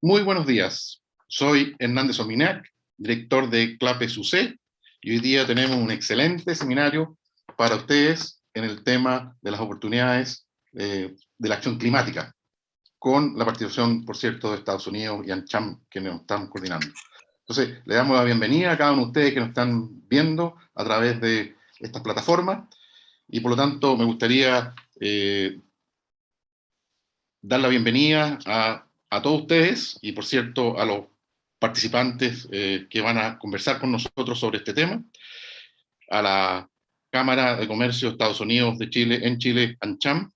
Muy buenos días. Soy Hernández Ominac, director de CLAPES UC, y hoy día tenemos un excelente seminario para ustedes en el tema de las oportunidades de la acción climática, con la participación, por cierto, de Estados Unidos y ANCHAM, que nos están coordinando. Entonces, le damos la bienvenida a cada uno de ustedes que nos están viendo a través de estas plataformas, y por lo tanto me gustaría dar la bienvenida a todos ustedes y, por cierto, a los participantes que van a conversar con nosotros sobre este tema, a la Cámara de Comercio de Estados Unidos de Chile, en Chile, ANCHAM,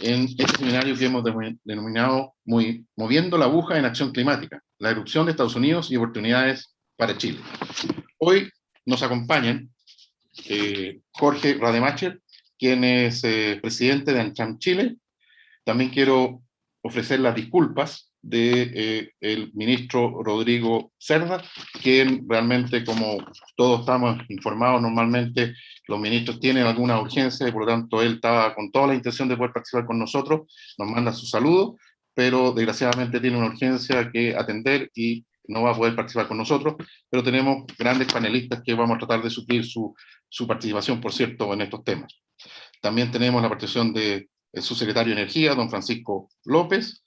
en este seminario que hemos denominado Moviendo la aguja en acción climática, la erupción de Estados Unidos y oportunidades para Chile. Hoy nos acompañan Jorge Rademacher, quien es presidente de ANCHAM Chile. También quiero ofrecer las disculpas de el ministro Rodrigo Cerda, quien realmente, como todos estamos informados, normalmente los ministros tienen alguna urgencia y por lo tanto él estaba con toda la intención de poder participar con nosotros, nos manda su saludo, pero desgraciadamente tiene una urgencia que atender y no va a poder participar con nosotros, pero tenemos grandes panelistas que vamos a tratar de suplir su participación, por cierto, en estos temas. También tenemos la participación de su secretario de Energía, don Francisco López.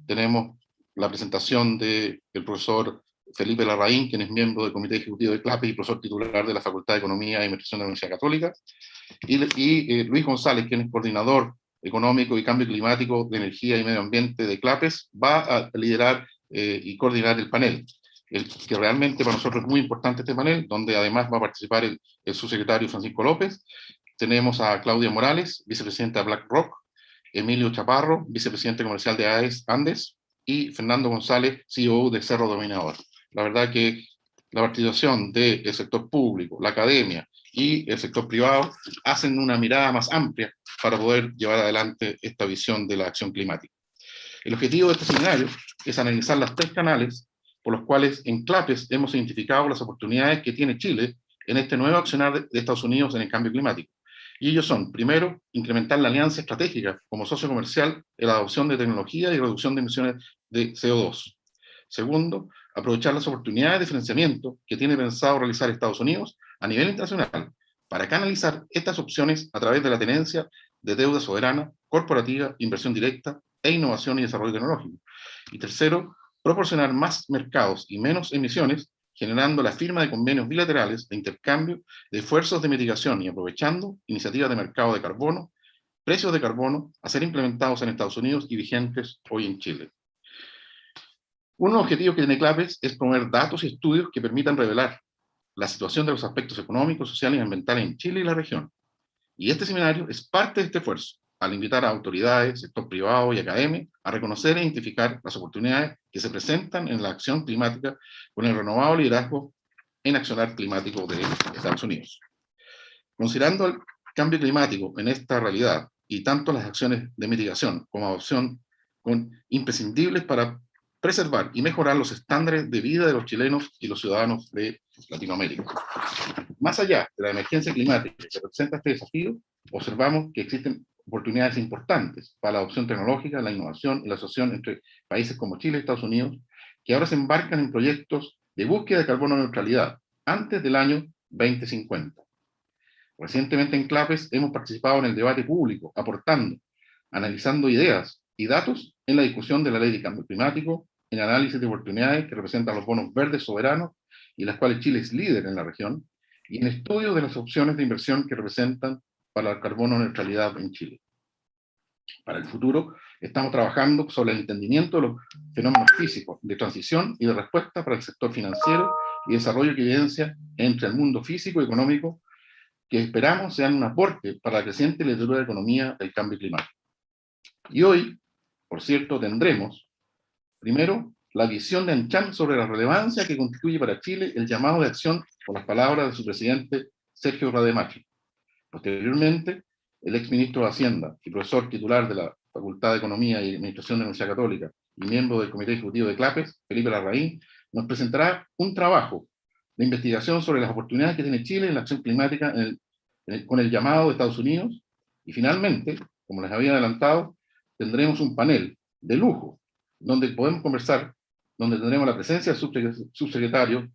Tenemos la presentación del profesor Felipe Larraín, quien es miembro del Comité Ejecutivo de CLAPES y profesor titular de la Facultad de Economía y Administración de la Universidad Católica. Y Luis González, quien es coordinador económico y cambio climático de energía y medio ambiente de CLAPES, va a liderar y coordinar el panel. Que realmente para nosotros es muy importante este panel, donde además va a participar el subsecretario Francisco López. Tenemos a Claudia Morales, vicepresidenta de BlackRock, Emilio Chaparro, vicepresidente comercial de Andes, y Fernando González, CEO de Cerro Dominador. La verdad que la participación del sector público, la academia y el sector privado hacen una mirada más amplia para poder llevar adelante esta visión de la acción climática. El objetivo de este seminario es analizar las tres canales por los cuales en CLAPES hemos identificado las oportunidades que tiene Chile en este nuevo accionar de Estados Unidos en el cambio climático. Y ellos son, primero, incrementar la alianza estratégica como socio comercial en la adopción de tecnología y reducción de emisiones de CO2. Segundo, aprovechar las oportunidades de financiamiento que tiene pensado realizar Estados Unidos a nivel internacional para canalizar estas opciones a través de la tenencia de deuda soberana, corporativa, inversión directa e innovación y desarrollo tecnológico. Y tercero, proporcionar más mercados y menos emisiones, generando la firma de convenios bilaterales de intercambio de esfuerzos de mitigación y aprovechando iniciativas de mercado de carbono, precios de carbono a ser implementados en Estados Unidos y vigentes hoy en Chile. Un objetivo que tiene CLAPES es promover datos y estudios que permitan revelar la situación de los aspectos económicos, sociales y ambientales en Chile y la región. Y este seminario es parte de este esfuerzo, al invitar a autoridades, sector privado y academia a reconocer e identificar las oportunidades que se presentan en la acción climática con el renovado liderazgo en accionar climático de Estados Unidos. Considerando el cambio climático en esta realidad y tanto las acciones de mitigación como adopción imprescindibles para preservar y mejorar los estándares de vida de los chilenos y los ciudadanos de Latinoamérica. Más allá de la emergencia climática que representa este desafío, observamos que existen oportunidades importantes para la adopción tecnológica, la innovación y la asociación entre países como Chile y Estados Unidos, que ahora se embarcan en proyectos de búsqueda de carbono neutralidad antes del año 2050. Recientemente en CLAPES hemos participado en el debate público, aportando, analizando ideas y datos en la discusión de la ley de cambio climático, en análisis de oportunidades que representan los bonos verdes soberanos y las cuales Chile es líder en la región, y en estudios de las opciones de inversión que representan para la carbono neutralidad en Chile. Para el futuro, estamos trabajando sobre el entendimiento de los fenómenos físicos de transición y de respuesta para el sector financiero y desarrollo que evidencia entre el mundo físico y económico, que esperamos sean un aporte para la creciente y la economía del cambio climático. Y hoy, por cierto, tendremos, primero, la visión de ANCHAM sobre la relevancia que constituye para Chile el llamado de acción por las palabras de su presidente Sergio Rademacher. Posteriormente, el exministro de Hacienda y profesor titular de la Facultad de Economía y Administración de la Universidad Católica y miembro del Comité Ejecutivo de CLAPES, Felipe Larraín, nos presentará un trabajo de investigación sobre las oportunidades que tiene Chile en la acción climática con el llamado de Estados Unidos. Y finalmente, como les había adelantado, tendremos un panel de lujo donde podemos conversar donde tendremos la presencia del subsecretario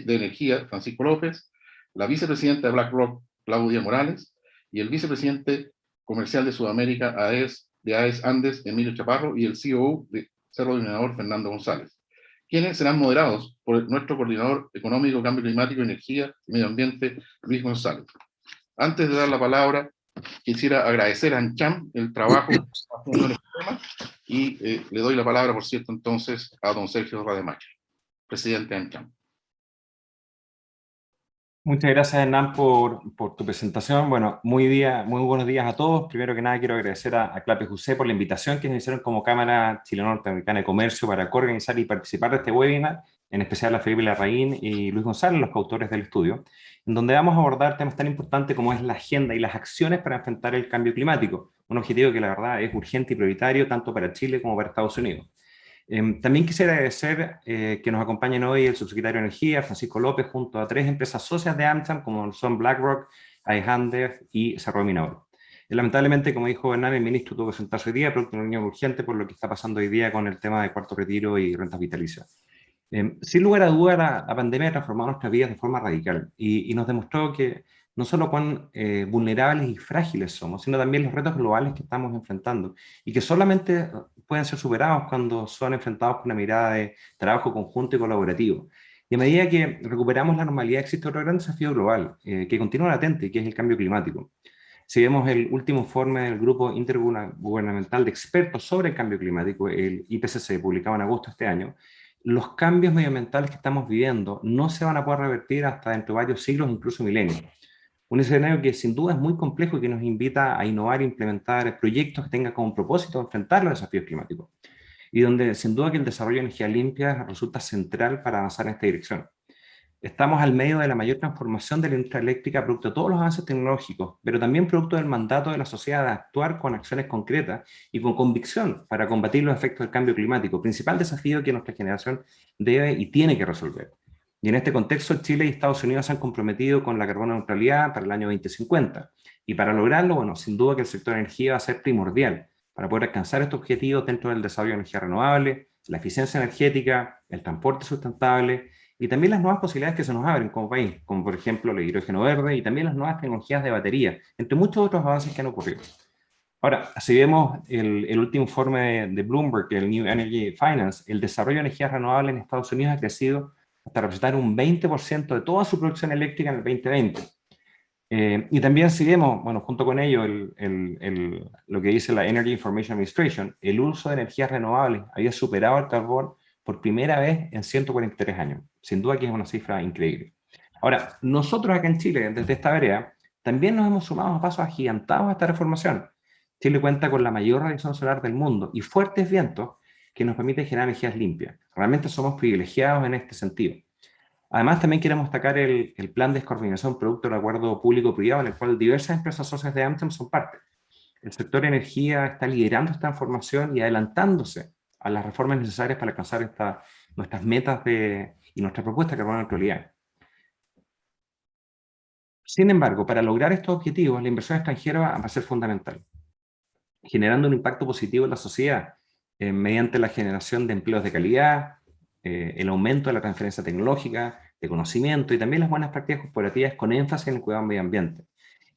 de Energía, Francisco López, la vicepresidenta de BlackRock, Claudia Morales, y el vicepresidente comercial de Sudamérica de AES Andes, Emilio Chaparro, y el COO de Cerro de Minerador, Fernando González, quienes serán moderados por nuestro coordinador económico, cambio climático, energía y medio ambiente, Luis González. Antes de dar la palabra, quisiera agradecer a AmCham el trabajo que está haciendo en este tema, y le doy la palabra, por cierto, entonces, a don Sergio Rademacher, presidente de AmCham. Muchas gracias, Hernán, por tu presentación. Bueno, muy buenos días a todos. Primero que nada, quiero agradecer a Clape José por la invitación que nos hicieron como Cámara Chileno-Norteamericana de Comercio para coorganizar y participar de este webinar, en especial a Felipe Larraín y Luis González, los coautores del estudio, en donde vamos a abordar temas tan importantes como es la agenda y las acciones para enfrentar el cambio climático, un objetivo que la verdad es urgente y prioritario tanto para Chile como para Estados Unidos. También quisiera agradecer que nos acompañen hoy el subsecretario de Energía, Francisco López, junto a 3 empresas socias de AmCham, como son BlackRock, AES Andes y Cerro de Minerador. Lamentablemente, como dijo Hernán, el ministro tuvo que sentarse hoy día, producto de una reunión urgente por lo que está pasando hoy día con el tema de cuarto retiro y rentas vitalicias. Sin lugar a duda, la pandemia ha transformado nuestras vidas de forma radical y nos demostró que no solo cuán vulnerables y frágiles somos, sino también los retos globales que estamos enfrentando y que solamente pueden ser superados cuando son enfrentados con una mirada de trabajo conjunto y colaborativo. Y a medida que recuperamos la normalidad, existe otro gran desafío global que continúa latente y que es el cambio climático. Si vemos el último informe del Grupo Intergubernamental de Expertos sobre el Cambio Climático, el IPCC, publicado en agosto de este año, los cambios medioambientales que estamos viviendo no se van a poder revertir hasta dentro de varios siglos, incluso milenios. Un escenario que sin duda es muy complejo y que nos invita a innovar e implementar proyectos que tengan como propósito enfrentar los desafíos climáticos. Y donde sin duda que el desarrollo de energía limpia resulta central para avanzar en esta dirección. Estamos al medio de la mayor transformación de la industria eléctrica producto de todos los avances tecnológicos, pero también producto del mandato de la sociedad de actuar con acciones concretas y con convicción para combatir los efectos del cambio climático, principal desafío que nuestra generación debe y tiene que resolver. Y en este contexto, Chile y Estados Unidos se han comprometido con la carbono neutralidad para el año 2050. Y para lograrlo, bueno, sin duda que el sector de energía va a ser primordial para poder alcanzar estos objetivos dentro del desarrollo de energía renovable, la eficiencia energética, el transporte sustentable y también las nuevas posibilidades que se nos abren como país, como por ejemplo el hidrógeno verde y también las nuevas tecnologías de batería, entre muchos otros avances que han ocurrido. Ahora, si vemos el último informe de Bloomberg, el New Energy Finance, el desarrollo de energías renovables en Estados Unidos ha crecido hasta representar un 20% de toda su producción eléctrica en el 2020. Y también si vemos, bueno, junto con ello, lo que dice la Energy Information Administration, el uso de energías renovables había superado el carbón por primera vez en 143 años. Sin duda que es una cifra increíble. Ahora, nosotros acá en Chile, desde esta vereda, también nos hemos sumado a pasos agigantados a esta transformación. Chile cuenta con la mayor radiación solar del mundo y fuertes vientos que nos permiten generar energías limpias. Realmente somos privilegiados en este sentido. Además, también queremos destacar el plan de descarbonización producto del acuerdo público-privado en el cual diversas empresas socias de AmCham son parte. El sector de energía está liderando esta transformación y adelantándose a las reformas necesarias para alcanzar nuestras metas y nuestra propuesta de carbono neutralidad. Sin embargo, para lograr estos objetivos, la inversión extranjera va a ser fundamental, generando un impacto positivo en la sociedad mediante la generación de empleos de calidad, el aumento de la transferencia tecnológica, de conocimiento y también las buenas prácticas corporativas con énfasis en el cuidado del medio ambiente.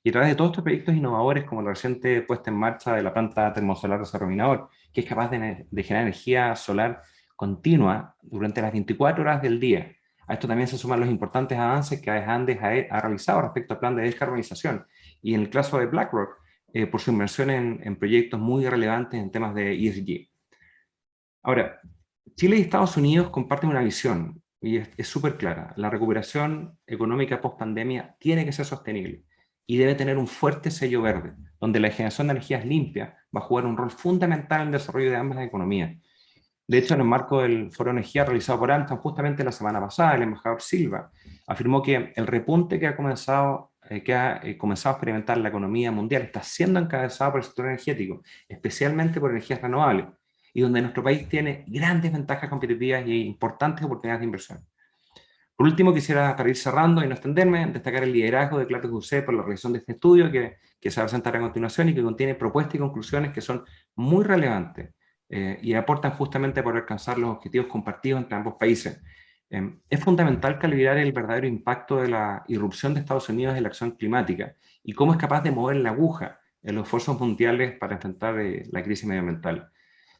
Y a través de todos estos proyectos innovadores, como la reciente puesta en marcha de la planta termosolar de Cerro Minerador, que es capaz de generar energía solar continua durante las 24 horas del día. A esto también se suman los importantes avances que AES Andes ha realizado respecto al plan de descarbonización. Y en el caso de BlackRock, por su inversión en proyectos muy relevantes en temas de ESG. Ahora, Chile y Estados Unidos comparten una visión, y es súper clara. La recuperación económica post-pandemia tiene que ser sostenible y debe tener un fuerte sello verde, donde la generación de energías limpias va a jugar un rol fundamental en el desarrollo de ambas economías. De hecho, en el marco del Foro de Energía realizado por AmCham justamente la semana pasada, el embajador Silva afirmó que el repunte que ha comenzado a experimentar la economía mundial está siendo encabezado por el sector energético, especialmente por energías renovables, y donde nuestro país tiene grandes ventajas competitivas y importantes oportunidades de inversión. Por último, quisiera, para ir cerrando y no extenderme, destacar el liderazgo de Clape José por la realización de este estudio que se va a presentar a continuación y que contiene propuestas y conclusiones que son muy relevantes y aportan justamente por alcanzar los objetivos compartidos entre ambos países. Es fundamental calibrar el verdadero impacto de la irrupción de Estados Unidos en la acción climática y cómo es capaz de mover la aguja en los esfuerzos mundiales para enfrentar la crisis medioambiental.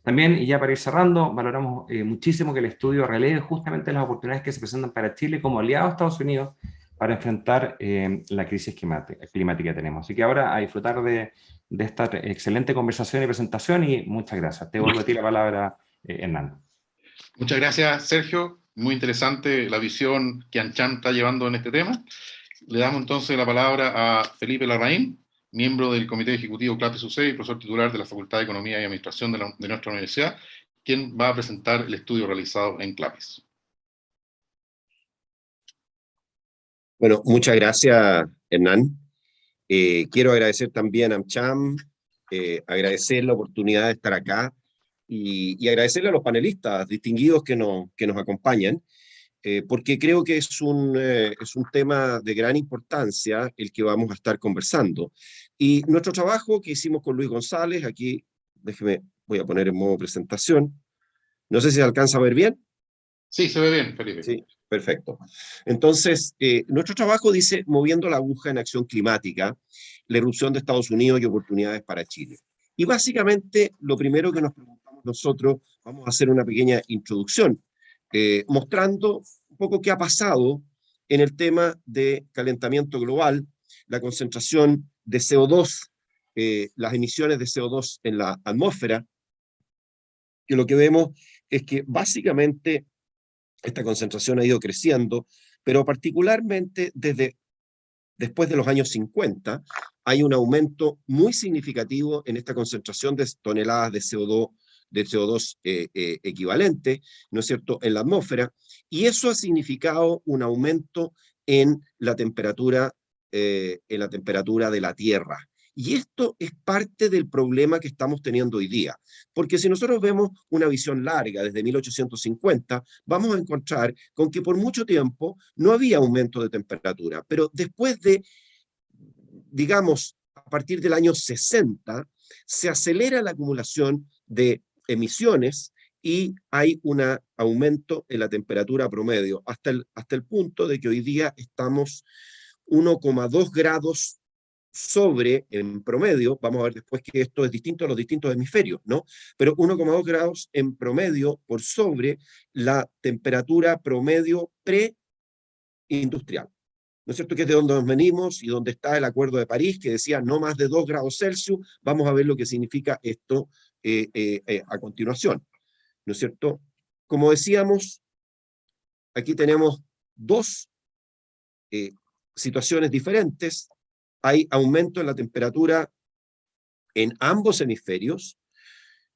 También, y ya para ir cerrando, valoramos muchísimo que el estudio relegue justamente las oportunidades que se presentan para Chile como aliado a Estados Unidos para enfrentar la crisis climática que tenemos. Así que ahora a disfrutar de esta excelente conversación y presentación, y muchas gracias. Te vuelvo a ti la palabra, Hernán. Muchas gracias, Sergio. Muy interesante la visión que AmCham está llevando en este tema. Le damos entonces la palabra a Felipe Larraín, miembro del Comité Ejecutivo CLAPES-UC y profesor titular de la Facultad de Economía y Administración de nuestra universidad, quien va a presentar el estudio realizado en CLAPES. Bueno, muchas gracias, Hernán. Quiero agradecer también a AmCham, agradecer la oportunidad de estar acá y agradecerle a los panelistas distinguidos que nos acompañan, porque creo que es un tema de gran importancia el que vamos a estar conversando. Y nuestro trabajo que hicimos con Luis González, aquí, voy a poner en modo presentación. No sé si se alcanza a ver bien. Sí, se ve bien, Felipe. Sí, perfecto. Entonces, nuestro trabajo dice, moviendo la aguja en acción climática, la irrupción de Estados Unidos y oportunidades para Chile. Y básicamente, lo primero que nos preguntamos nosotros, vamos a hacer una pequeña introducción, mostrando un poco qué ha pasado en el tema de calentamiento global, la concentración de CO2, las emisiones de CO2 en la atmósfera, que lo que vemos es que básicamente esta concentración ha ido creciendo, pero particularmente después de los años 50, hay un aumento muy significativo en esta concentración de toneladas de CO2 equivalente, ¿no es cierto?, en la atmósfera, y eso ha significado un aumento en la temperatura de la Tierra. Y esto es parte del problema que estamos teniendo hoy día, porque si nosotros vemos una visión larga desde 1850, vamos a encontrar con que por mucho tiempo no había aumento de temperatura, pero después de, digamos, a partir del año 60, se acelera la acumulación de emisiones y hay un aumento en la temperatura promedio, hasta el punto de que hoy día estamos 1,2 grados sobre, en promedio, vamos a ver después que esto es distinto a los distintos hemisferios, ¿no? Pero 1,2 grados en promedio por sobre la temperatura promedio preindustrial. ¿No es cierto? Que es de donde nos venimos y donde está el Acuerdo de París, que decía no más de 2 grados Celsius. Vamos a ver lo que significa esto a continuación, ¿no es cierto? Como decíamos, aquí tenemos dos situaciones diferentes. Hay aumento en la temperatura en ambos hemisferios.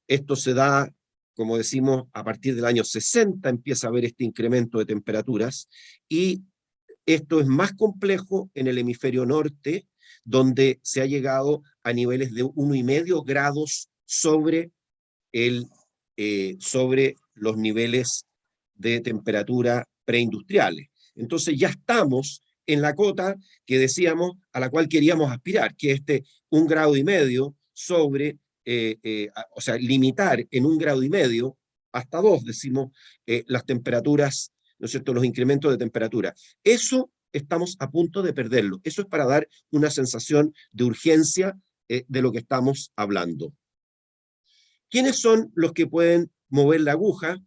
Esto se da, como decimos, a partir del año 60 empieza a haber este incremento de temperaturas, y esto es más complejo en el hemisferio norte, donde se ha llegado a niveles de 1,5 grados sobre los niveles de temperatura preindustriales. Entonces ya estamos en la cota que decíamos, a la cual queríamos aspirar, que es 1,5 grados sobre, o sea, limitar en 1,5 grados hasta 2, decimos, las temperaturas, ¿no es cierto?, los incrementos de temperatura. Eso estamos a punto de perderlo. Eso es para dar una sensación de urgencia de lo que estamos hablando. ¿Quiénes son los que pueden mover la aguja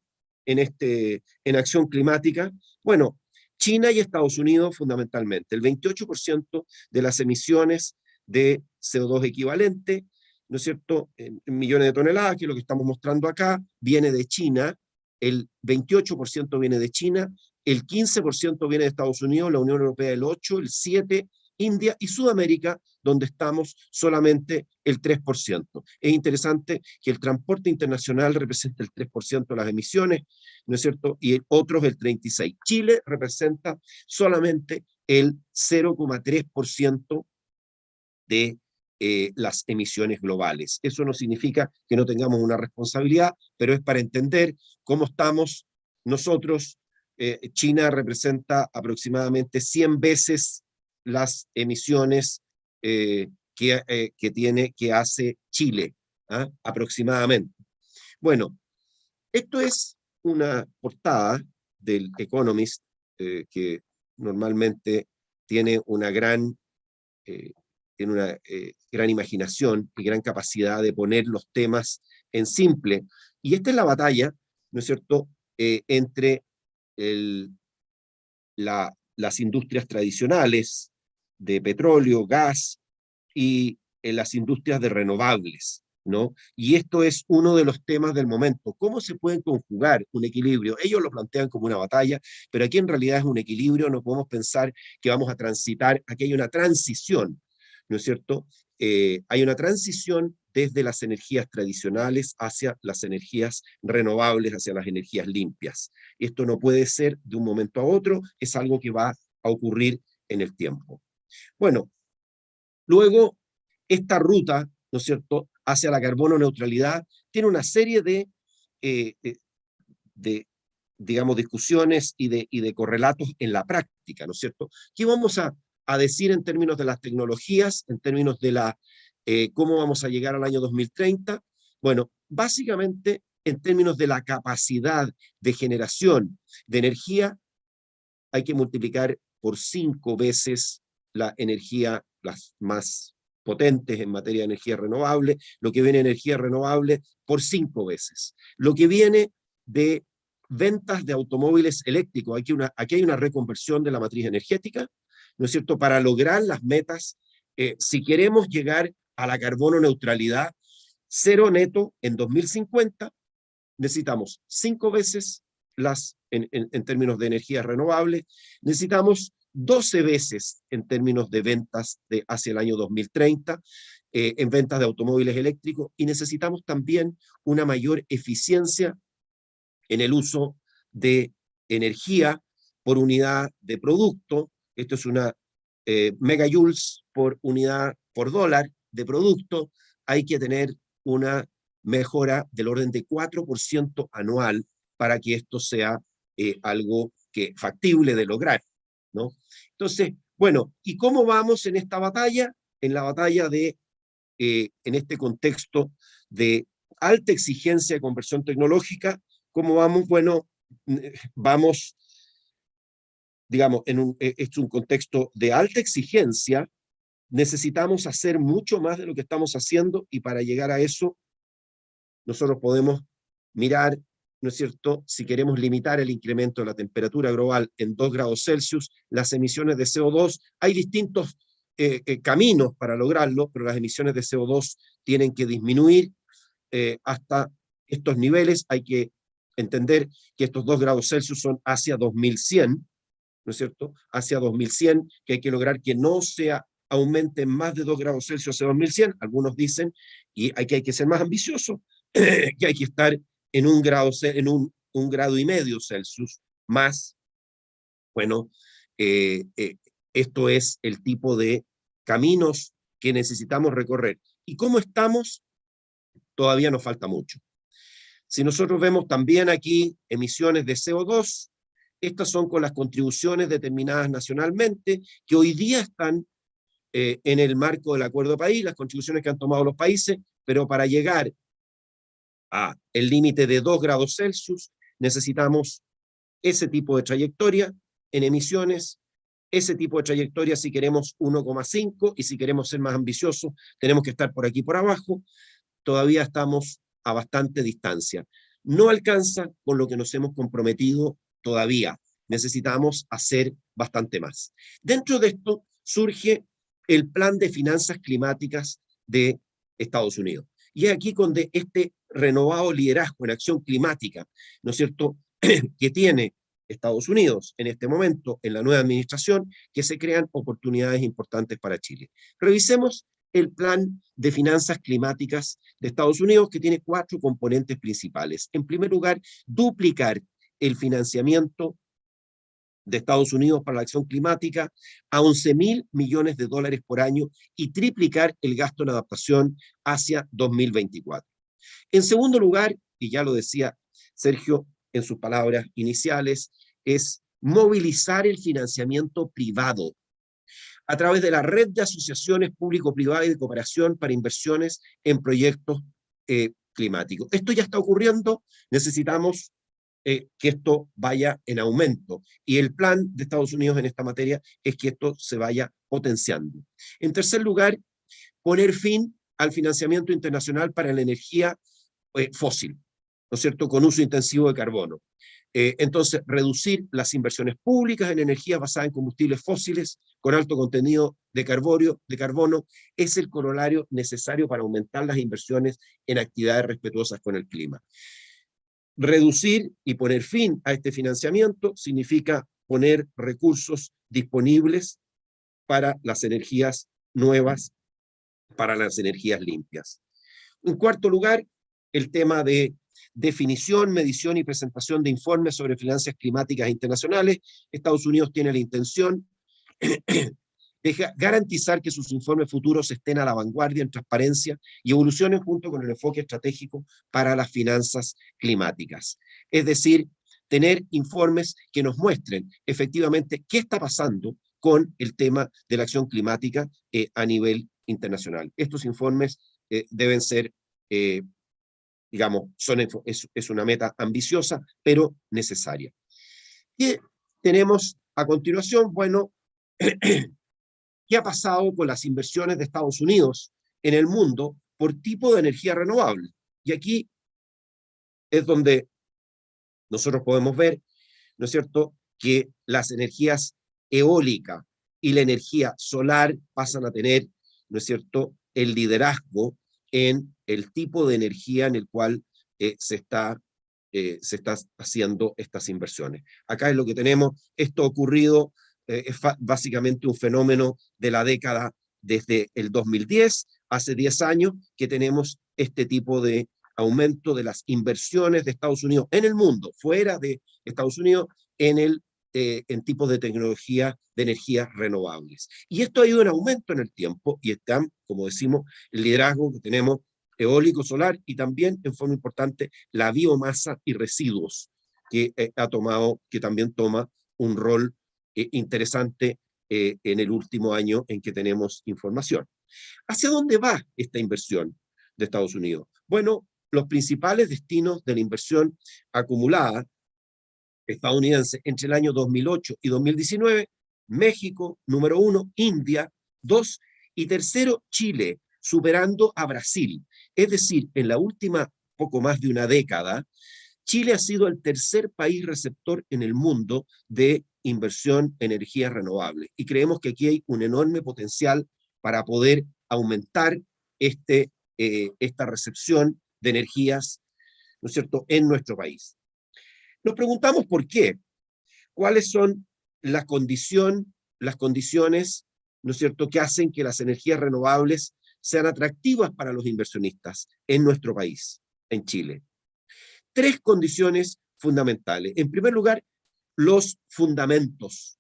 en acción climática? Bueno, China y Estados Unidos fundamentalmente. El 28% de las emisiones de CO2 equivalente, ¿no es cierto?, en millones de toneladas, que es lo que estamos mostrando acá, viene de China. El 28% viene de China, el 15% viene de Estados Unidos, la Unión Europea el 8%, el 7%, India y Sudamérica, donde estamos solamente el 3%. Es interesante que el transporte internacional representa el 3% de las emisiones, ¿no es cierto?, y otros el 36%. Chile representa solamente el 0,3% de las emisiones globales. Eso no significa que no tengamos una responsabilidad, pero es para entender cómo estamos nosotros. China representa aproximadamente 100 veces las emisiones que hace Chile, ¿ah?, aproximadamente. Bueno, esto es una portada del Economist, que normalmente tiene una gran, gran imaginación y gran capacidad de poner los temas en simple. Y esta es la batalla, ¿no es cierto?, entre las industrias tradicionales de petróleo, gas y las industrias de renovables, ¿no? Y esto es uno de los temas del momento. ¿Cómo se pueden conjugar un equilibrio? Ellos lo plantean como una batalla, pero aquí en realidad es un equilibrio. No podemos pensar que vamos a transitar, aquí hay una transición, ¿no es cierto? Hay una transición desde las energías tradicionales hacia las energías renovables, hacia las energías limpias. Esto no puede ser de un momento a otro, es algo que va a ocurrir en el tiempo. Bueno, luego, esta ruta, ¿no es cierto?, hacia la carbono neutralidad, tiene una serie de digamos, discusiones y de correlatos en la práctica, ¿no es cierto? ¿Qué vamos a decir en términos de las tecnologías, en términos de cómo vamos a llegar al año 2030? Bueno, básicamente, en términos de la capacidad de generación de energía, hay que multiplicar por 5 veces la energía, las más potentes en materia de energía renovable, lo que viene de energía renovable por 5 veces. Lo que viene de ventas de automóviles eléctricos, aquí hay una reconversión de la matriz energética, ¿no es cierto?, para lograr las metas, si queremos llegar a la carbono neutralidad, cero neto en 2050, necesitamos 5 veces en términos de energía renovable, necesitamos 12 veces en términos de ventas hacia el año 2030, en ventas de automóviles eléctricos, y necesitamos también una mayor eficiencia en el uso de energía por unidad de producto. Esto es una megajoules por unidad, por dólar de producto. Hay que tener una mejora del orden de 4% anual para que esto sea algo factible de lograr, ¿no? Entonces, bueno, ¿y cómo vamos en esta batalla? En la batalla en este contexto de alta exigencia de conversión tecnológica, ¿cómo vamos? Bueno, vamos, digamos, es un contexto de alta exigencia. Necesitamos hacer mucho más de lo que estamos haciendo, y para llegar a eso, nosotros podemos mirar, ¿no es cierto?, si queremos limitar el incremento de la temperatura global en 2 grados Celsius, las emisiones de CO2, hay distintos caminos para lograrlo, pero las emisiones de CO2 tienen que disminuir hasta estos niveles. Hay que entender que estos 2 grados Celsius son hacia 2100, ¿no es cierto?, hacia 2100, que hay que lograr que no aumente más de 2 grados Celsius hacia 2100. Algunos dicen, y hay que ser más ambicioso, que hay que estar en un grado y medio Celsius más. Bueno, esto es el tipo de caminos que necesitamos recorrer. ¿Y cómo estamos? Todavía nos falta mucho. Si nosotros vemos también aquí emisiones de CO2, estas son con las contribuciones determinadas nacionalmente, que hoy día están en el marco del Acuerdo de París, las contribuciones que han tomado los países, pero para llegar a el límite de 2 grados Celsius necesitamos ese tipo de trayectoria en emisiones, ese tipo de trayectoria si queremos 1,5, y si queremos ser más ambiciosos tenemos que estar por aquí por abajo. Todavía estamos a bastante distancia. No alcanza con lo que nos hemos comprometido todavía. Necesitamos hacer bastante más. Dentro de esto surge el Plan de Finanzas Climáticas de Estados Unidos. Y es aquí donde este renovado liderazgo en acción climática, ¿no es cierto?, que tiene Estados Unidos en este momento, en la nueva administración, que se crean oportunidades importantes para Chile. Revisemos el Plan de Finanzas Climáticas de Estados Unidos, que tiene 4 componentes principales. En primer lugar, duplicar el financiamiento de Estados Unidos para la acción climática a 11.000 millones de dólares por año y triplicar el gasto en adaptación hacia 2024. En segundo lugar, y ya lo decía Sergio en sus palabras iniciales, es movilizar el financiamiento privado a través de la red de asociaciones público-privadas y de cooperación para inversiones en proyectos climático. Esto ya está ocurriendo, necesitamos que esto vaya en aumento. Y el plan de Estados Unidos en esta materia es que esto se vaya potenciando. En tercer lugar, poner fin al financiamiento internacional para la energía fósil, ¿no es cierto?, con uso intensivo de carbono. Entonces, reducir las inversiones públicas en energías basadas en combustibles fósiles con alto contenido de carbono es el corolario necesario para aumentar las inversiones en actividades respetuosas con el clima. Reducir y poner fin a este financiamiento significa poner recursos disponibles para las energías nuevas, para las energías limpias. En cuarto lugar, el tema de definición, medición y presentación de informes sobre finanzas climáticas internacionales. Estados Unidos tiene la intención de garantizar que sus informes futuros estén a la vanguardia en transparencia y evolucionen junto con el enfoque estratégico para las finanzas climáticas. Es decir, tener informes que nos muestren efectivamente qué está pasando con el tema de la acción climática a nivel internacional. Estos informes deben ser, digamos, es una meta ambiciosa, pero necesaria. ¿Qué tenemos a continuación? Bueno, ¿qué ha pasado con las inversiones de Estados Unidos en el mundo por tipo de energía renovable? Y aquí es donde nosotros podemos ver, ¿no es cierto?, que las energías eólica y la energía solar pasan a tener, ¿no es cierto?, el liderazgo en el tipo de energía en el cual se está haciendo estas inversiones. Acá es lo que tenemos. Esto ha ocurrido, es básicamente un fenómeno de la década desde el 2010, hace 10 años que tenemos este tipo de aumento de las inversiones de Estados Unidos en el mundo, fuera de Estados Unidos, en tipos de tecnología de energías renovables. Y esto ha ido en aumento en el tiempo y están, como decimos, el liderazgo que tenemos eólico, solar y también, en forma importante, la biomasa y residuos que que también toma un rol interesante en el último año en que tenemos información. ¿Hacia dónde va esta inversión de Estados Unidos? Bueno, los principales destinos de la inversión acumulada estadounidense entre el año 2008 y 2019, México, número 1, India, 2, y tercero, Chile, superando a Brasil. Es decir, en la última poco más de una década, Chile ha sido el tercer país receptor en el mundo de inversión en energías renovables. Y creemos que aquí hay un enorme potencial para poder aumentar esta recepción de energías, ¿no es cierto?, en nuestro país. Nos preguntamos por qué, cuáles son las condiciones, ¿no es cierto?, que hacen que las energías renovables sean atractivas para los inversionistas en nuestro país, en Chile. 3 condiciones fundamentales. En primer lugar, los fundamentos.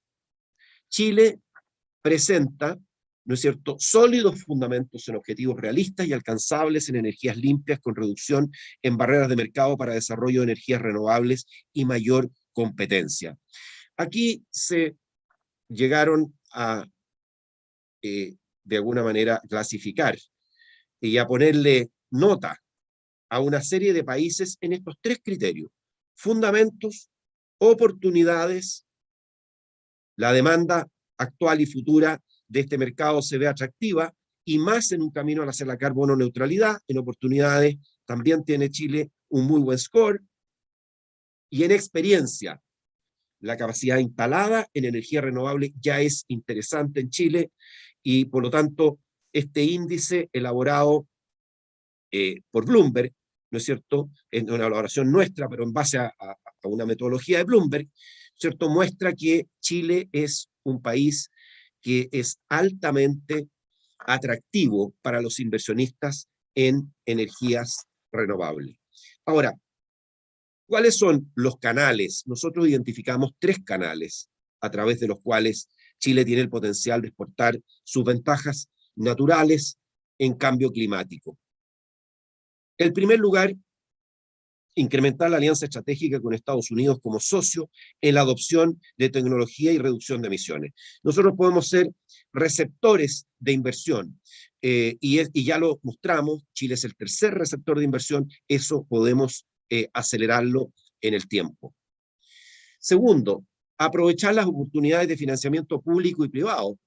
Chile presenta, ¿no es cierto?, sólidos fundamentos en objetivos realistas y alcanzables en energías limpias con reducción en barreras de mercado para desarrollo de energías renovables y mayor competencia. Aquí se llegaron a, de alguna manera, clasificar y a ponerle nota a una serie de países en estos 3 criterios: fundamentos, oportunidades, la demanda actual y futura de este mercado se ve atractiva y más en un camino hacia la carbono neutralidad. En oportunidades también tiene Chile un muy buen score, y en experiencia la capacidad instalada en energía renovable ya es interesante en Chile, y por lo tanto este índice elaborado por Bloomberg, ¿no es cierto?, es una elaboración nuestra, pero en base a una metodología de Bloomberg, ¿cierto?, muestra que Chile es un país que es altamente atractivo para los inversionistas en energías renovables. Ahora, ¿cuáles son los canales? Nosotros identificamos 3 canales a través de los cuales Chile tiene el potencial de exportar sus ventajas naturales en cambio climático. En primer lugar, incrementar la alianza estratégica con Estados Unidos como socio en la adopción de tecnología y reducción de emisiones. Nosotros podemos ser receptores de inversión, y ya lo mostramos, Chile es el tercer receptor de inversión, eso podemos acelerarlo en el tiempo. Segundo, aprovechar las oportunidades de financiamiento público y privado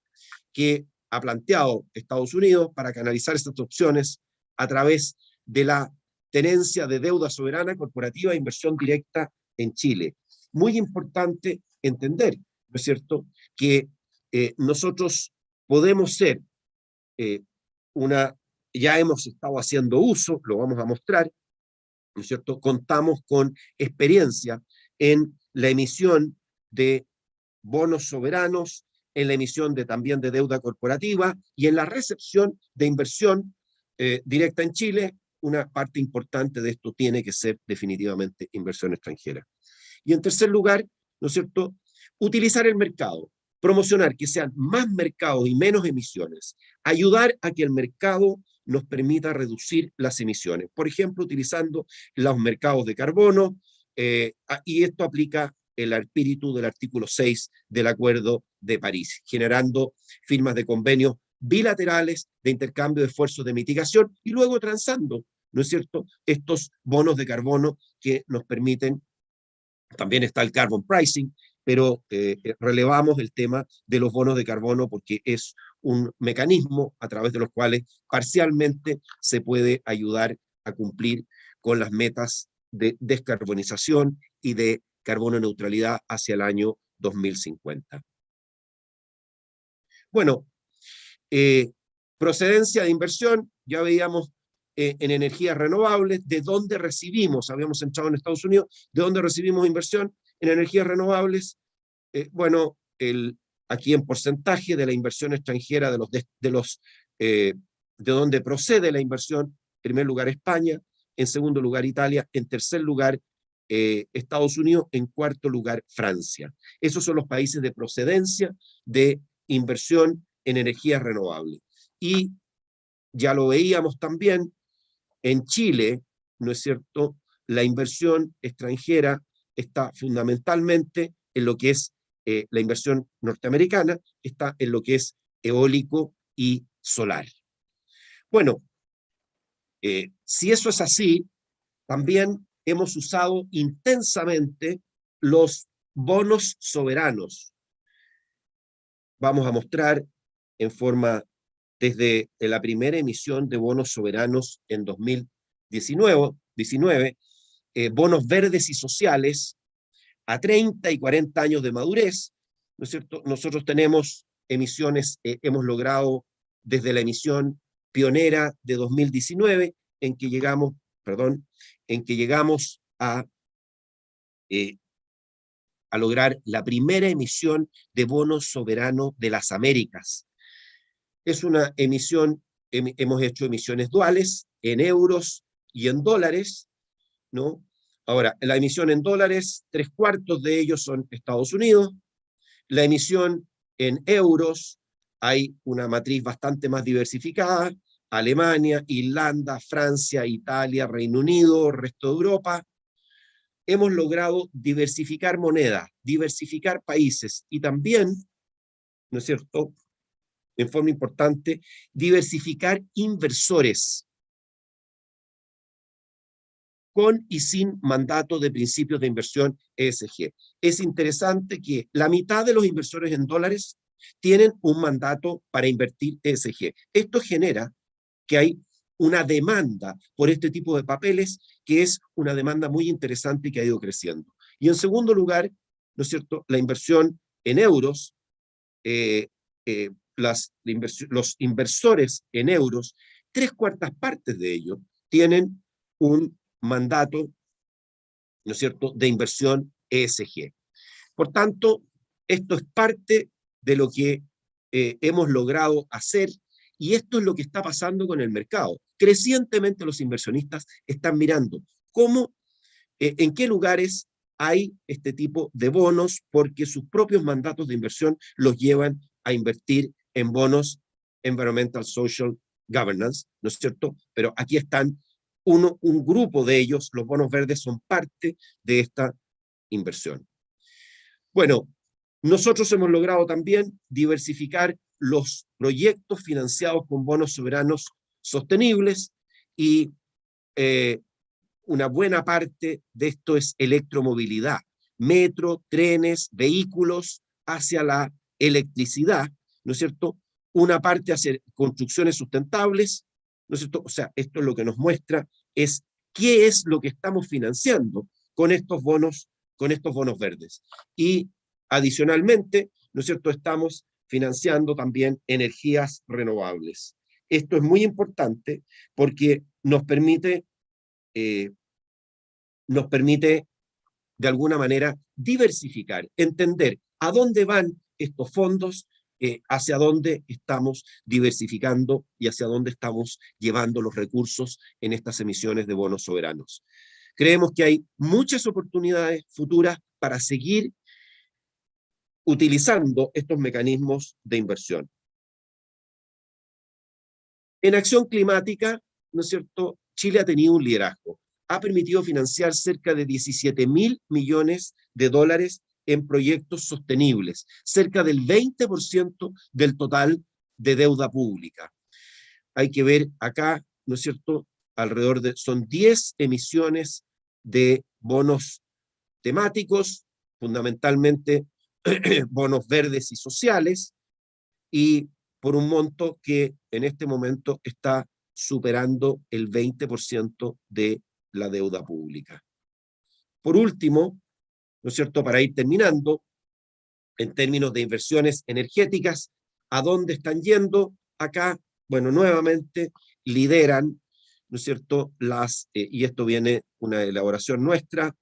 que ha planteado Estados Unidos para canalizar estas opciones a través de la tenencia de deuda soberana corporativa e inversión directa en Chile. Muy importante entender, ¿no es cierto?, que nosotros podemos ser ya hemos estado haciendo uso, lo vamos a mostrar, ¿no es cierto?, contamos con experiencia en la emisión de bonos soberanos, en la emisión también de deuda corporativa y en la recepción de inversión directa en Chile. Una parte importante de esto tiene que ser definitivamente inversión extranjera. Y en tercer lugar, ¿no es cierto?, utilizar el mercado, promocionar que sean más mercados y menos emisiones, ayudar a que el mercado nos permita reducir las emisiones, por ejemplo, utilizando los mercados de carbono, y esto aplica el espíritu del artículo 6 del Acuerdo de París, generando firmas de convenios bilaterales de intercambio de esfuerzos de mitigación y luego transando, ¿no es cierto?, estos bonos de carbono que nos permiten. También está el carbon pricing, pero relevamos el tema de los bonos de carbono porque es un mecanismo a través de los cuales parcialmente se puede ayudar a cumplir con las metas de descarbonización y de carbono neutralidad hacia el año 2050. Bueno, procedencia de inversión, ya veíamos en energías renovables, de dónde recibimos, habíamos entrado en Estados Unidos, de dónde recibimos inversión en energías renovables. Bueno, aquí en porcentaje de la inversión extranjera, de dónde procede la inversión, en primer lugar España, en segundo lugar Italia, en tercer lugar Estados Unidos, en cuarto lugar Francia. Esos son los países de procedencia de inversión en energías renovables. Y ya lo veíamos también, en Chile, ¿no es cierto?, la inversión extranjera está fundamentalmente en lo que es la inversión norteamericana, está en lo que es eólico y solar. Bueno, si eso es así, también hemos usado intensamente los bonos soberanos. Vamos a mostrar en forma desde la primera emisión de bonos soberanos en 2019, bonos verdes y sociales a 30 y 40 años de madurez, ¿no es cierto? Nosotros tenemos emisiones, hemos logrado desde la emisión pionera de 2019, en que llegamos a lograr la primera emisión de bonos soberanos de las Américas. Es una emisión, hemos hecho emisiones duales en euros y en dólares, ¿no? Ahora, la emisión en dólares, 3/4 de ellos son Estados Unidos. La emisión en euros, hay una matriz bastante más diversificada, Alemania, Irlanda, Francia, Italia, Reino Unido, resto de Europa. Hemos logrado diversificar monedas, diversificar países y también, ¿no es cierto?, en forma importante, diversificar inversores con y sin mandato de principios de inversión ESG. Es interesante que la mitad de los inversores en dólares tienen un mandato para invertir ESG. Esto genera que hay una demanda por este tipo de papeles, que es una demanda muy interesante y que ha ido creciendo. Y en segundo lugar, ¿no es cierto?, la inversión en euros, los inversores en euros, 3/4 partes de ellos tienen un mandato, ¿no es cierto?, de inversión ESG. Por tanto, esto es parte de lo que hemos logrado hacer, y esto es lo que está pasando con el mercado. Crecientemente los inversionistas están mirando cómo, en qué lugares hay este tipo de bonos, porque sus propios mandatos de inversión los llevan a invertir en bonos Environmental Social Governance, ¿no es cierto? Pero aquí están un grupo de ellos, los bonos verdes son parte de esta inversión. Bueno, nosotros hemos logrado también diversificar los proyectos financiados con bonos soberanos sostenibles y una buena parte de esto es electromovilidad, metro, trenes, vehículos hacia la electricidad, ¿no es cierto? Una parte hacia construcciones sustentables, ¿no es cierto? O sea, esto es lo que nos muestra es qué es lo que estamos financiando con estos bonos verdes. Y adicionalmente, ¿no es cierto?, estamos financiando también energías renovables. Esto es muy importante porque nos permite de alguna manera diversificar, entender a dónde van estos fondos, hacia dónde estamos diversificando y hacia dónde estamos llevando los recursos en estas emisiones de bonos soberanos. Creemos que hay muchas oportunidades futuras para seguir utilizando estos mecanismos de inversión. En acción climática, ¿no es cierto?, Chile ha tenido un liderazgo. Ha permitido financiar cerca de 17.000 millones de dólares en proyectos sostenibles, cerca del 20% del total de deuda pública. Hay que ver acá, ¿no es cierto?, son 10 emisiones de bonos temáticos, fundamentalmente bonos verdes y sociales, y por un monto que en este momento está superando el 20% de la deuda pública. Por último, ¿no es cierto?, para ir terminando, en términos de inversiones energéticas, ¿a dónde están yendo? Acá, bueno, nuevamente lideran, ¿no es cierto?, y esto viene una elaboración nuestra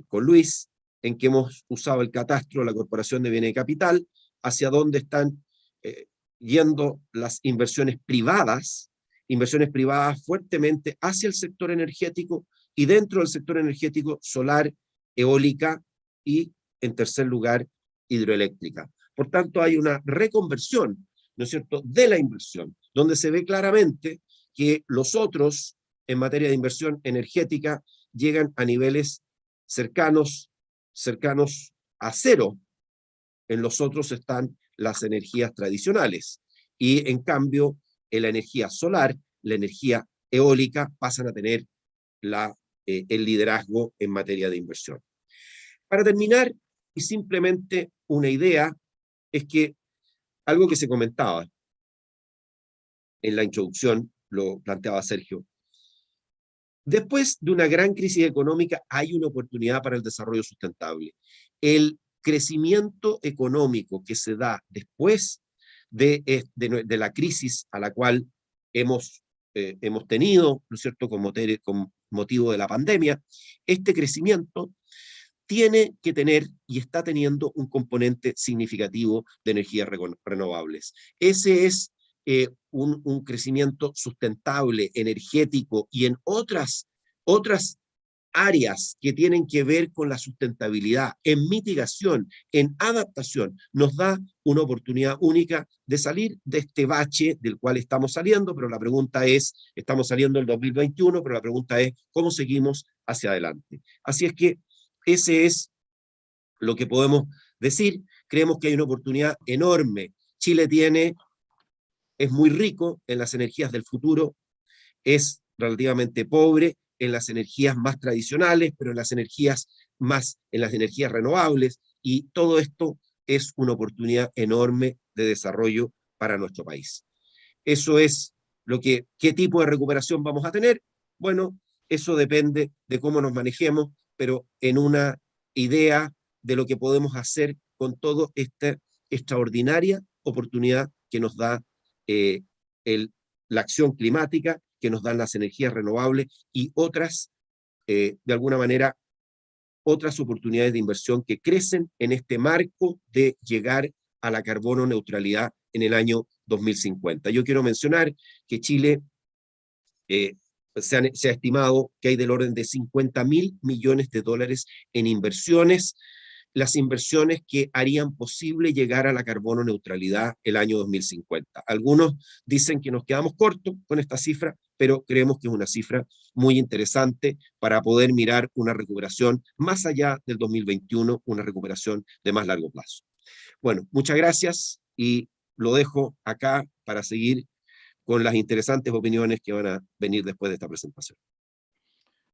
con Luis, en que hemos usado el catastro, la Corporación de Bienes y Capital, hacia dónde están yendo las inversiones privadas fuertemente hacia el sector energético, y dentro del sector energético solar, eólica y, en tercer lugar, hidroeléctrica. Por tanto, hay una reconversión, ¿no es cierto?, de la inversión, donde se ve claramente que los otros, en materia de inversión energética, llegan a niveles cercanos a cero. En los otros están las energías tradicionales, y en cambio, en la energía solar, la energía eólica pasan a tener el liderazgo en materia de inversión. Para terminar, y simplemente una idea, es que algo que se comentaba en la introducción, lo planteaba Sergio, después de una gran crisis económica hay una oportunidad para el desarrollo sustentable. El crecimiento económico que se da después de la crisis a la cual hemos tenido, ¿no es cierto?, con motivo de la pandemia, este crecimiento tiene que tener y está teniendo un componente significativo de energías renovables. Ese es un crecimiento sustentable, energético, y en otras áreas que tienen que ver con la sustentabilidad, en mitigación, en adaptación, nos da una oportunidad única de salir de este bache del cual estamos saliendo, pero la pregunta es, estamos saliendo en el 2021, pero la pregunta es, ¿cómo seguimos hacia adelante? Así es que ese es lo que podemos decir. Creemos que hay una oportunidad enorme. Chile es muy rico en las energías del futuro, es relativamente pobre en las energías más tradicionales, pero en las energías renovables, y todo esto es una oportunidad enorme de desarrollo para nuestro país. Eso es ¿qué tipo de recuperación vamos a tener? Bueno, eso depende de cómo nos manejemos, pero en una idea de lo que podemos hacer con toda esta extraordinaria oportunidad que nos da la acción climática, que nos dan las energías renovables y otras, de alguna manera, otras oportunidades de inversión que crecen en este marco de llegar a la carbono neutralidad en el año 2050. Yo quiero mencionar que Chile se ha estimado que hay del orden de 50.000 millones de dólares en inversiones, las inversiones que harían posible llegar a la carbono neutralidad el año 2050. Algunos dicen que nos quedamos cortos con esta cifra, pero creemos que es una cifra muy interesante para poder mirar una recuperación más allá del 2021, una recuperación de más largo plazo. Bueno, muchas gracias y lo dejo acá para seguir con las interesantes opiniones que van a venir después de esta presentación.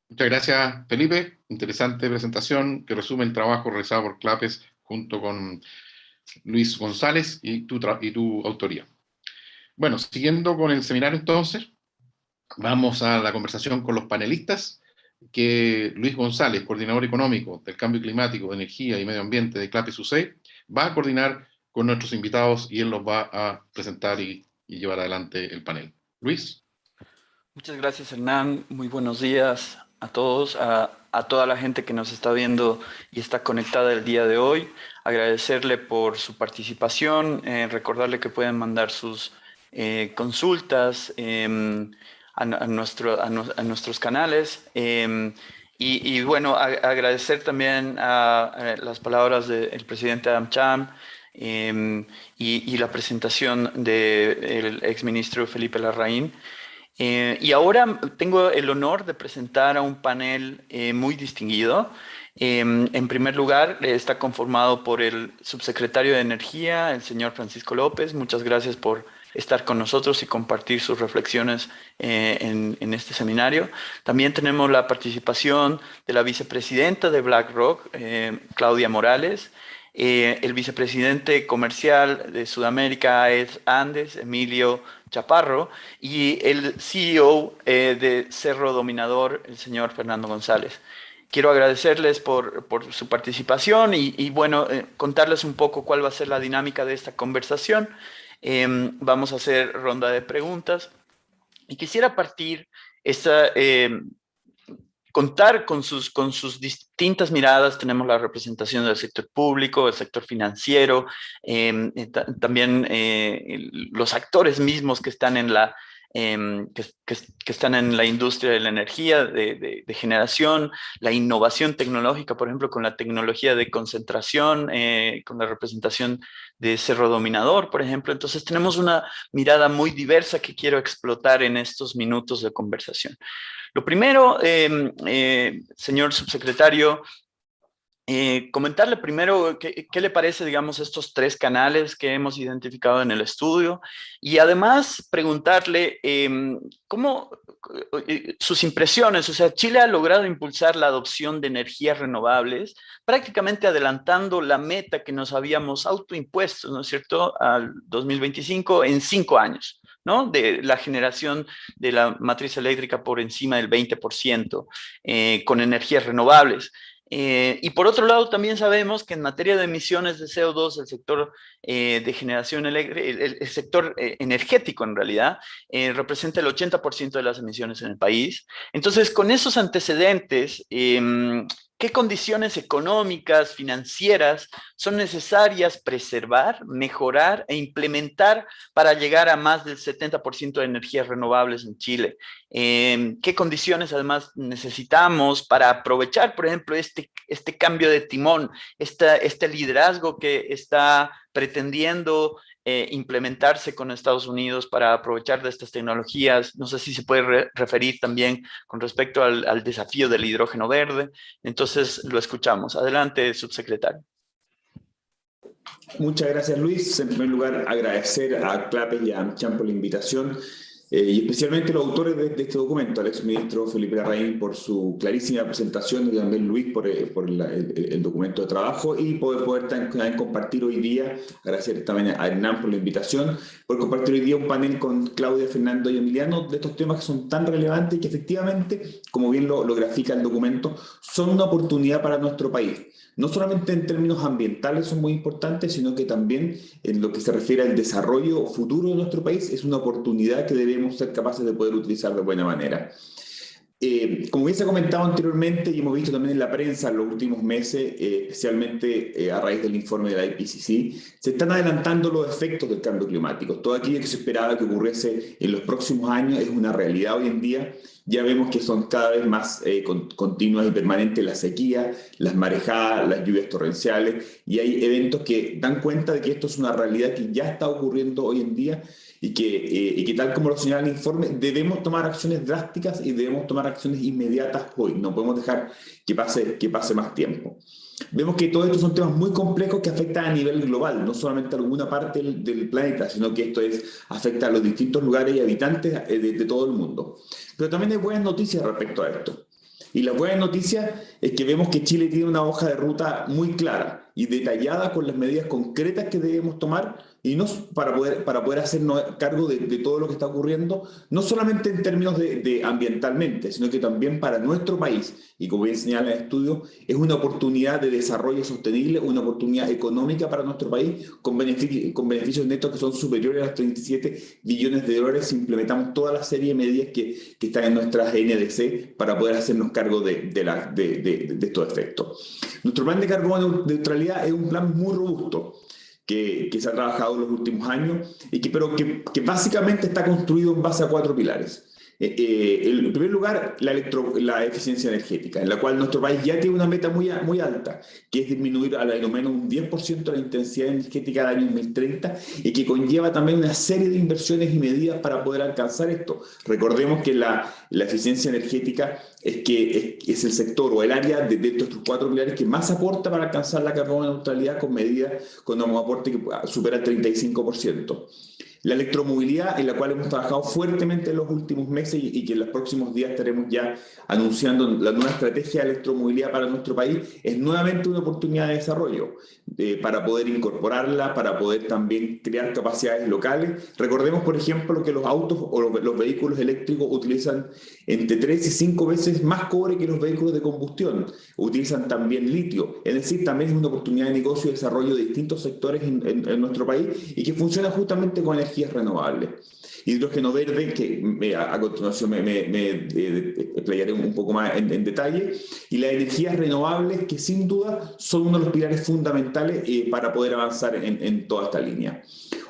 Muchas gracias, Felipe. Interesante presentación que resume el trabajo realizado por CLAPES junto con Luis González y tu autoría. Bueno, siguiendo con el seminario entonces, vamos a la conversación con los panelistas, que Luis González, coordinador económico del cambio climático, de energía y medio ambiente de CLAPES UC, va a coordinar con nuestros invitados y él los va a presentar y llevar adelante el panel. Luis. Muchas gracias, Hernán. Muy buenos días a todos, a toda la gente que nos está viendo y está conectada el día de hoy. Agradecerle por su participación, recordarle que pueden mandar sus consultas a nuestros canales. Y bueno, agradecer también a las palabras del presidente Adam Cham y la presentación del exministro Felipe Larraín. Y ahora tengo el honor de presentar a un panel muy distinguido. En primer lugar, está conformado por el subsecretario de Energía, el señor Francisco López. Muchas gracias por estar con nosotros y compartir sus reflexiones en este seminario. También tenemos la participación de la vicepresidenta de BlackRock, Claudia Morales, el vicepresidente comercial de Sudamérica Andes, Emilio Chaparro, y el CEO de Cerro Dominador, el señor Fernando González. Quiero agradecerles por su participación y bueno, contarles un poco cuál va a ser la dinámica de esta conversación. Vamos a hacer ronda de preguntas y quisiera partir contar con sus distintas miradas. Tenemos la representación del sector público, del sector financiero, también los actores mismos que están en la que están en la industria de la energía, de generación, la innovación tecnológica, por ejemplo, con la tecnología de concentración, con la representación de Cerro Dominador, por ejemplo. Entonces tenemos una mirada muy diversa que quiero explotar en estos minutos de conversación. Lo primero, señor subsecretario, comentarle primero qué le parece, digamos, estos tres canales que hemos identificado en el estudio y además preguntarle cómo sus impresiones. O sea, Chile ha logrado impulsar la adopción de energías renovables, prácticamente adelantando la meta que nos habíamos autoimpuesto, ¿no es cierto?, al 2025 en 5 años. ¿No? De la generación de la matriz eléctrica por encima del 20% con energías renovables. Y por otro lado, también sabemos que en materia de emisiones de CO2, el sector de generación eléctrica, el sector energético en realidad, representa el 80% de las emisiones en el país. Entonces, con esos antecedentes, ¿qué condiciones económicas, financieras son necesarias preservar, mejorar e implementar para llegar a más del 70% de energías renovables en Chile? ¿Qué condiciones además necesitamos para aprovechar, por ejemplo, este cambio de timón, este liderazgo que está pretendiendo implementarse con Estados Unidos para aprovechar de estas tecnologías? No sé si se puede referir también con respecto al desafío del hidrógeno verde. Entonces lo escuchamos. Adelante, subsecretario. Muchas gracias, Luis. En primer lugar, agradecer a CLAPES y a AmCham por la invitación y especialmente los autores de este documento, al exministro Felipe Larraín por su clarísima presentación y también Luis por el documento de trabajo y poder también compartir hoy día, agradecer también a Hernán por la invitación, por compartir hoy día un panel con Claudia, Fernando y Emiliano de estos temas que son tan relevantes y que efectivamente, como bien lo grafica el documento, son una oportunidad para nuestro país. No solamente en términos ambientales son muy importantes, sino que también en lo que se refiere al desarrollo futuro de nuestro país es una oportunidad que debemos ser capaces de poder utilizar de buena manera. Como bien se ha comentado anteriormente y hemos visto también en la prensa en los últimos meses, especialmente a raíz del informe de la IPCC, se están adelantando los efectos del cambio climático. Todo aquello que se esperaba que ocurriese en los próximos años es una realidad hoy en día. Ya vemos que son cada vez más continuas y permanentes las sequías, las marejadas, las lluvias torrenciales, y hay eventos que dan cuenta de que esto es una realidad que ya está ocurriendo hoy en día y que tal como lo señala el informe, debemos tomar acciones drásticas y debemos tomar acciones inmediatas hoy. No podemos dejar que pase más tiempo. vemos que todos estos son temas muy complejos que afectan a nivel global, no solamente a alguna parte del planeta, sino que esto afecta a los distintos lugares y habitantes de todo el mundo. Pero también hay buenas noticias respecto a esto. Y la buena noticia es que vemos que Chile tiene una hoja de ruta muy clara y detallada con las medidas concretas que debemos tomar y no para poder hacernos cargo de todo lo que está ocurriendo, no solamente en términos de ambientalmente, sino que también para nuestro país. Y como bien señala el estudio, es una oportunidad de desarrollo sostenible, una oportunidad económica para nuestro país con beneficios netos que son superiores a los 37 billones de dólares si implementamos toda la serie de medidas que están en nuestras NDC para poder hacernos cargo de estos efectos. Nuestro plan de carbono neutralidad es un plan muy robusto que se ha trabajado en los últimos años, pero que básicamente está construido en base a 4 pilares. En primer lugar, la eficiencia energética, en la cual nuestro país ya tiene una meta muy alta, que es disminuir a lo menos un 10% la intensidad energética del año 2030 y que conlleva también una serie de inversiones y medidas para poder alcanzar esto. Recordemos que la eficiencia energética es el sector o el área de estos 4 pilares que más aporta para alcanzar la carbono neutralidad con medidas con un aporte que supera el 35%. La electromovilidad, en la cual hemos trabajado fuertemente en los últimos meses y que en los próximos días estaremos ya anunciando la nueva estrategia de electromovilidad para nuestro país, es nuevamente una oportunidad de desarrollo para poder incorporarla, para poder también crear capacidades locales. Recordemos, por ejemplo, que los autos o los vehículos eléctricos utilizan entre 3 y 5 veces más cobre que los vehículos de combustión. Utilizan también litio. Es decir, también es una oportunidad de negocio y desarrollo de distintos sectores en nuestro país y que funciona justamente con energías renovables. Hidrógeno verde, que a continuación me explayaré un poco más en detalle, y las energías renovables que sin duda son uno de los pilares fundamentales para poder avanzar en toda esta línea.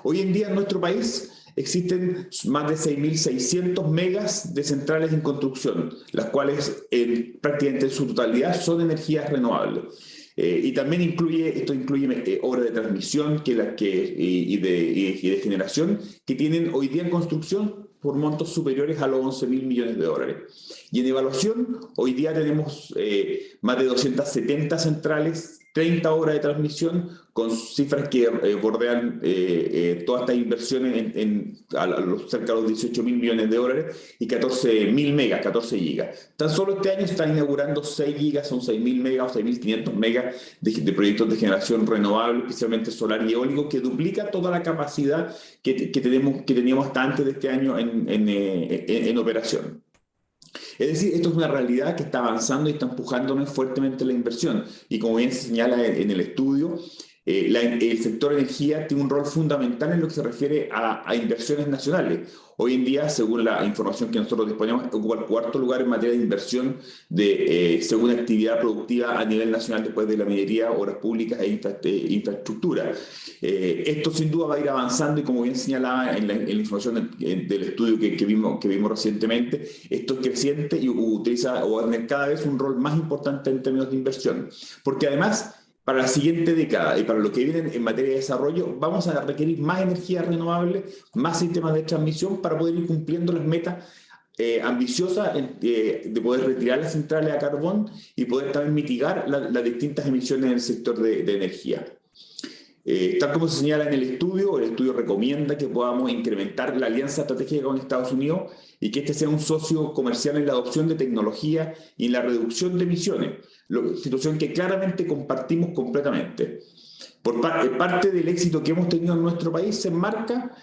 Hoy en día en nuestro país existen más de 6.600 megas de centrales en construcción, las cuales prácticamente en su totalidad son energías renovables. Y también incluye obras de transmisión y de generación que tienen hoy día en construcción por montos superiores a los 11.000 millones de dólares. Y en evaluación, hoy día tenemos más de 270 centrales, 30 obras de transmisión, con cifras que bordean todas estas inversiones cerca de los 18.000 millones de dólares y 14.000 megas, 14 gigas. Tan solo este año están inaugurando 6 gigas, son 6.000 megas o 6.500 megas de proyectos de generación renovable, especialmente solar y eólico, que duplica toda la capacidad que teníamos hasta antes de este año en operación. Es decir, esto es una realidad que está avanzando y está empujándonos fuertemente la inversión. Y como bien se señala en el estudio, el sector energía tiene un rol fundamental en lo que se refiere a inversiones nacionales. Hoy en día, según la información que nosotros disponemos, ocupa el 4º lugar en materia de inversión según actividad productiva a nivel nacional después de la minería, obras públicas e infraestructura. Esto sin duda va a ir avanzando y como bien señalaba en la información del estudio que vimos recientemente, esto es creciente y utiliza o va a tener cada vez un rol más importante en términos de inversión. Porque además, para la siguiente década y para lo que viene en materia de desarrollo, vamos a requerir más energía renovable, más sistemas de transmisión para poder ir cumpliendo las metas ambiciosas de poder retirar las centrales a carbón y poder también mitigar las distintas emisiones en el sector de energía. Tal como se señala en el estudio recomienda que podamos incrementar la alianza estratégica con Estados Unidos y que este sea un socio comercial en la adopción de tecnología y en la reducción de emisiones, situación que claramente compartimos completamente. Parte del éxito que hemos tenido en nuestro país se enmarca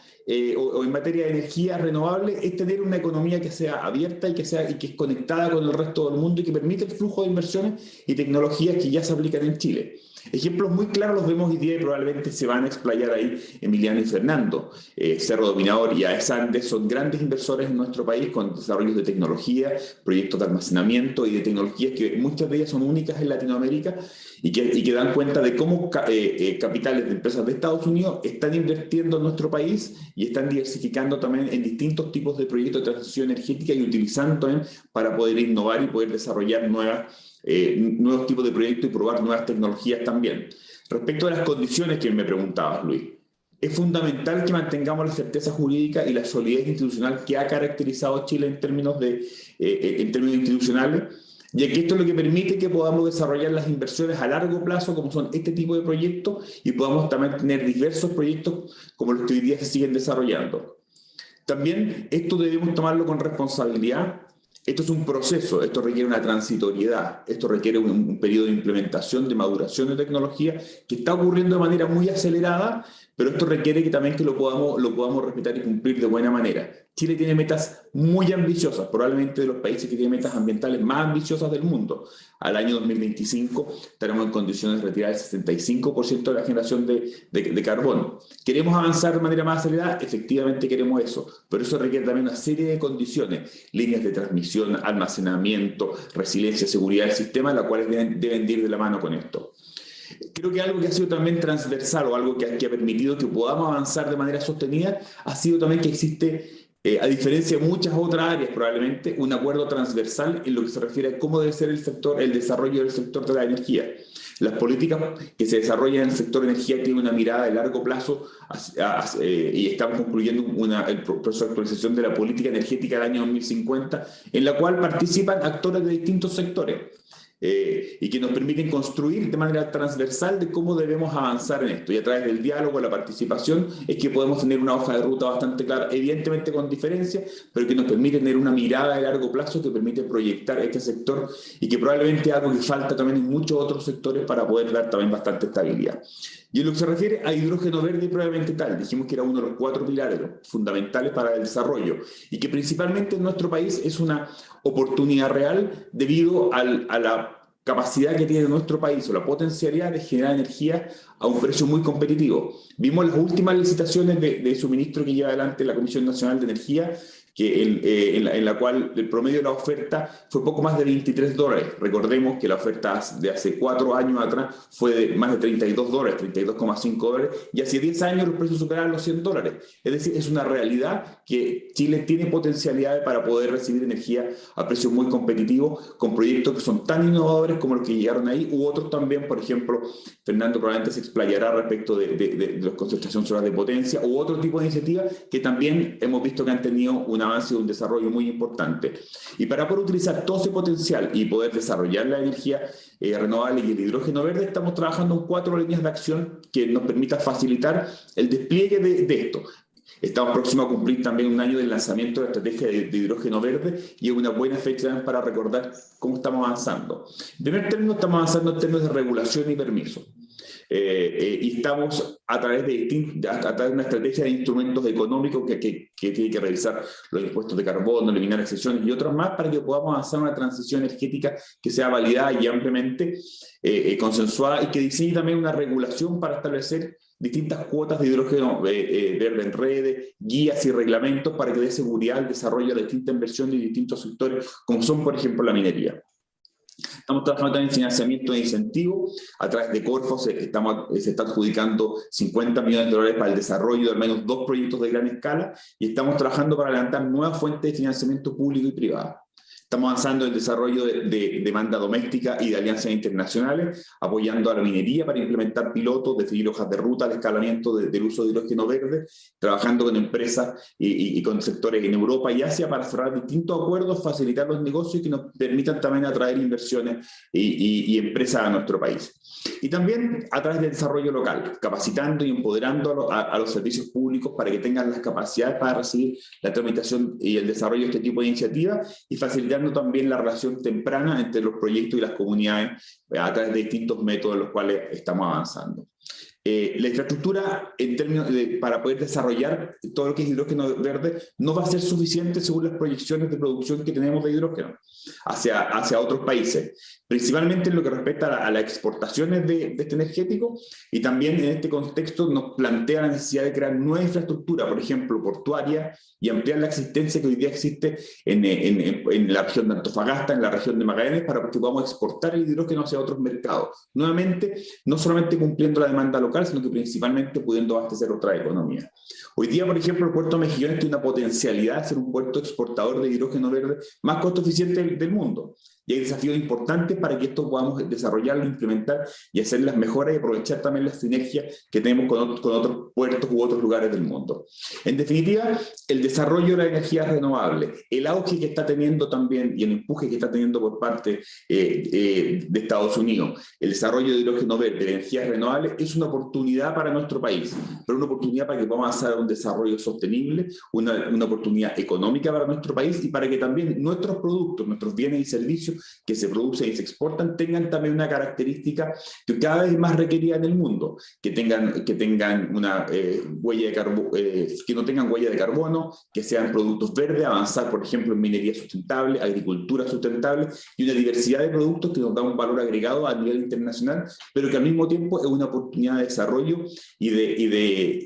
o en materia de energía renovable es tener una economía que sea abierta y que es conectada con el resto del mundo y que permite el flujo de inversiones y tecnologías que ya se aplican en Chile. Ejemplos muy claros los vemos hoy día y probablemente se van a explayar ahí Emiliano y Fernando. Cerro Dominador y AES Andes son grandes inversores en nuestro país con desarrollos de tecnología, proyectos de almacenamiento y de tecnologías que muchas de ellas son únicas en Latinoamérica y que dan cuenta de cómo capitales de empresas de Estados Unidos están invirtiendo en nuestro país y están diversificando también en distintos tipos de proyectos de transición energética y utilizando también para poder innovar y poder desarrollar nuevos tipos de proyectos y probar nuevas tecnologías también. Respecto a las condiciones que me preguntabas, Luis, es fundamental que mantengamos la certeza jurídica y la solidez institucional que ha caracterizado a Chile en términos institucionales. ya que esto es lo que permite que podamos desarrollar las inversiones a largo plazo, como son este tipo de proyectos, y podamos también tener diversos proyectos como los que hoy día se siguen desarrollando. También esto debemos tomarlo con responsabilidad. Esto es un proceso, esto requiere una transitoriedad, esto requiere un periodo de implementación, de maduración de tecnología que está ocurriendo de manera muy acelerada, pero esto requiere que también que lo podamos respetar y cumplir de buena manera. Chile tiene metas muy ambiciosas, probablemente de los países que tienen metas ambientales más ambiciosas del mundo. Al año 2025 estaremos en condiciones de retirar el 65% de la generación de carbono. ¿Queremos avanzar de manera más acelerada? Efectivamente queremos eso, pero eso requiere también una serie de condiciones, líneas de transmisión, almacenamiento, resiliencia, seguridad del sistema, las cuales deben ir de la mano con esto. Creo que algo que ha sido también transversal o algo que ha permitido que podamos avanzar de manera sostenida ha sido también que existe, a diferencia de muchas otras áreas probablemente, un acuerdo transversal en lo que se refiere a cómo debe ser el desarrollo del sector de la energía. Las políticas que se desarrollan en el sector de energía tienen una mirada de largo plazo y estamos concluyendo el proceso de actualización de la política energética del año 2050, en la cual participan actores de distintos sectores. Y que nos permiten construir de manera transversal de cómo debemos avanzar en esto. Y a través del diálogo, la participación, es que podemos tener una hoja de ruta bastante clara, evidentemente con diferencias, pero que nos permite tener una mirada de largo plazo que permite proyectar este sector y que probablemente es algo que falta también en muchos otros sectores para poder dar también bastante estabilidad. Y en lo que se refiere a hidrógeno verde, probablemente tal, dijimos que era uno de los 4 pilares fundamentales para el desarrollo y que principalmente en nuestro país es una oportunidad real debido a la capacidad que tiene nuestro país o la potencialidad de generar energía a un precio muy competitivo. Vimos las últimas licitaciones de suministro que lleva adelante la Comisión Nacional de Energía, que en la cual el promedio de la oferta fue poco más de $23. Recordemos que la oferta de hace 4 años atrás fue de más de $32, $32,5, y hace 10 años los precios superaron los $100. Es decir, es una realidad que Chile tiene potencialidades para poder recibir energía a precios muy competitivos, con proyectos que son tan innovadores como los que llegaron ahí, u otros también, por ejemplo, Fernando probablemente se explayará respecto de la concentración solar de potencia, u otro tipo de iniciativas que también hemos visto que han tenido una avance y un desarrollo muy importante. Y para poder utilizar todo ese potencial y poder desarrollar la energía renovable y el hidrógeno verde, estamos trabajando en 4 líneas de acción que nos permitan facilitar el despliegue de esto. Estamos próximos a cumplir también 1 año del lanzamiento de la estrategia de hidrógeno verde y es una buena fecha para recordar cómo estamos avanzando. En primer término, estamos avanzando en términos de regulación y permiso. Y estamos a través de una estrategia de instrumentos económicos que tiene que revisar los impuestos de carbono, eliminar excepciones y otros más para que podamos avanzar una transición energética que sea validada y ampliamente consensuada y que diseñe también una regulación para establecer distintas cuotas de hidrógeno verde en redes, guías y reglamentos para que dé seguridad al desarrollo de distintas inversiones y distintos sectores, como son, por ejemplo, la minería. Estamos trabajando también en financiamiento de incentivos. A través de Corfo se está adjudicando $50 millones para el desarrollo de al menos 2 proyectos de gran escala y estamos trabajando para adelantar nuevas fuentes de financiamiento público y privado. Estamos avanzando en el desarrollo de demanda doméstica y de alianzas internacionales, apoyando a la minería para implementar pilotos, definir hojas de ruta, el escalamiento del uso de hidrógeno verde, trabajando con empresas y con sectores en Europa y Asia para cerrar distintos acuerdos, facilitar los negocios que nos permitan también atraer inversiones y empresas a nuestro país. Y también a través del desarrollo local, capacitando y empoderando a los servicios públicos para que tengan las capacidades para recibir la tramitación y el desarrollo de este tipo de iniciativas y facilitando también la relación temprana entre los proyectos y las comunidades a través de distintos métodos en los cuales estamos avanzando. La infraestructura en términos para poder desarrollar todo lo que es hidrógeno verde no va a ser suficiente según las proyecciones de producción que tenemos de hidrógeno hacia otros países, principalmente en lo que respecta a las exportaciones de este energético, y también en este contexto nos plantea la necesidad de crear nueva infraestructura, por ejemplo, portuaria, y ampliar la existencia que hoy día existe en la región de Antofagasta, en la región de Magallanes, para que podamos exportar el hidrógeno hacia otros mercados. Nuevamente, no solamente cumpliendo la demanda local, sino que principalmente pudiendo abastecer otra economía. Hoy día, por ejemplo, el puerto de Mejillones tiene una potencialidad de ser un puerto exportador de hidrógeno verde más costo eficiente del mundo. Y hay desafíos importantes para que esto podamos desarrollarlo, implementar y hacer las mejoras y aprovechar también las sinergias que tenemos con otros puertos u otros lugares del mundo. En definitiva, el desarrollo de la energía renovable, el auge que está teniendo también y el empuje que está teniendo por parte de Estados Unidos, el desarrollo de hidrógeno verde, de energías renovables, es una oportunidad para nuestro país, pero una oportunidad para que podamos hacer un desarrollo sostenible, una oportunidad económica para nuestro país y para que también nuestros productos, nuestros bienes y servicios que se producen y se exportan tengan también una característica que cada vez es más requerida en el mundo, que tengan una huella de carbono, que no tengan huella de carbono, que sean productos verdes, avanzar por ejemplo en minería sustentable, agricultura sustentable y una diversidad de productos que nos da un valor agregado a nivel internacional, pero que al mismo tiempo es una oportunidad de desarrollo y de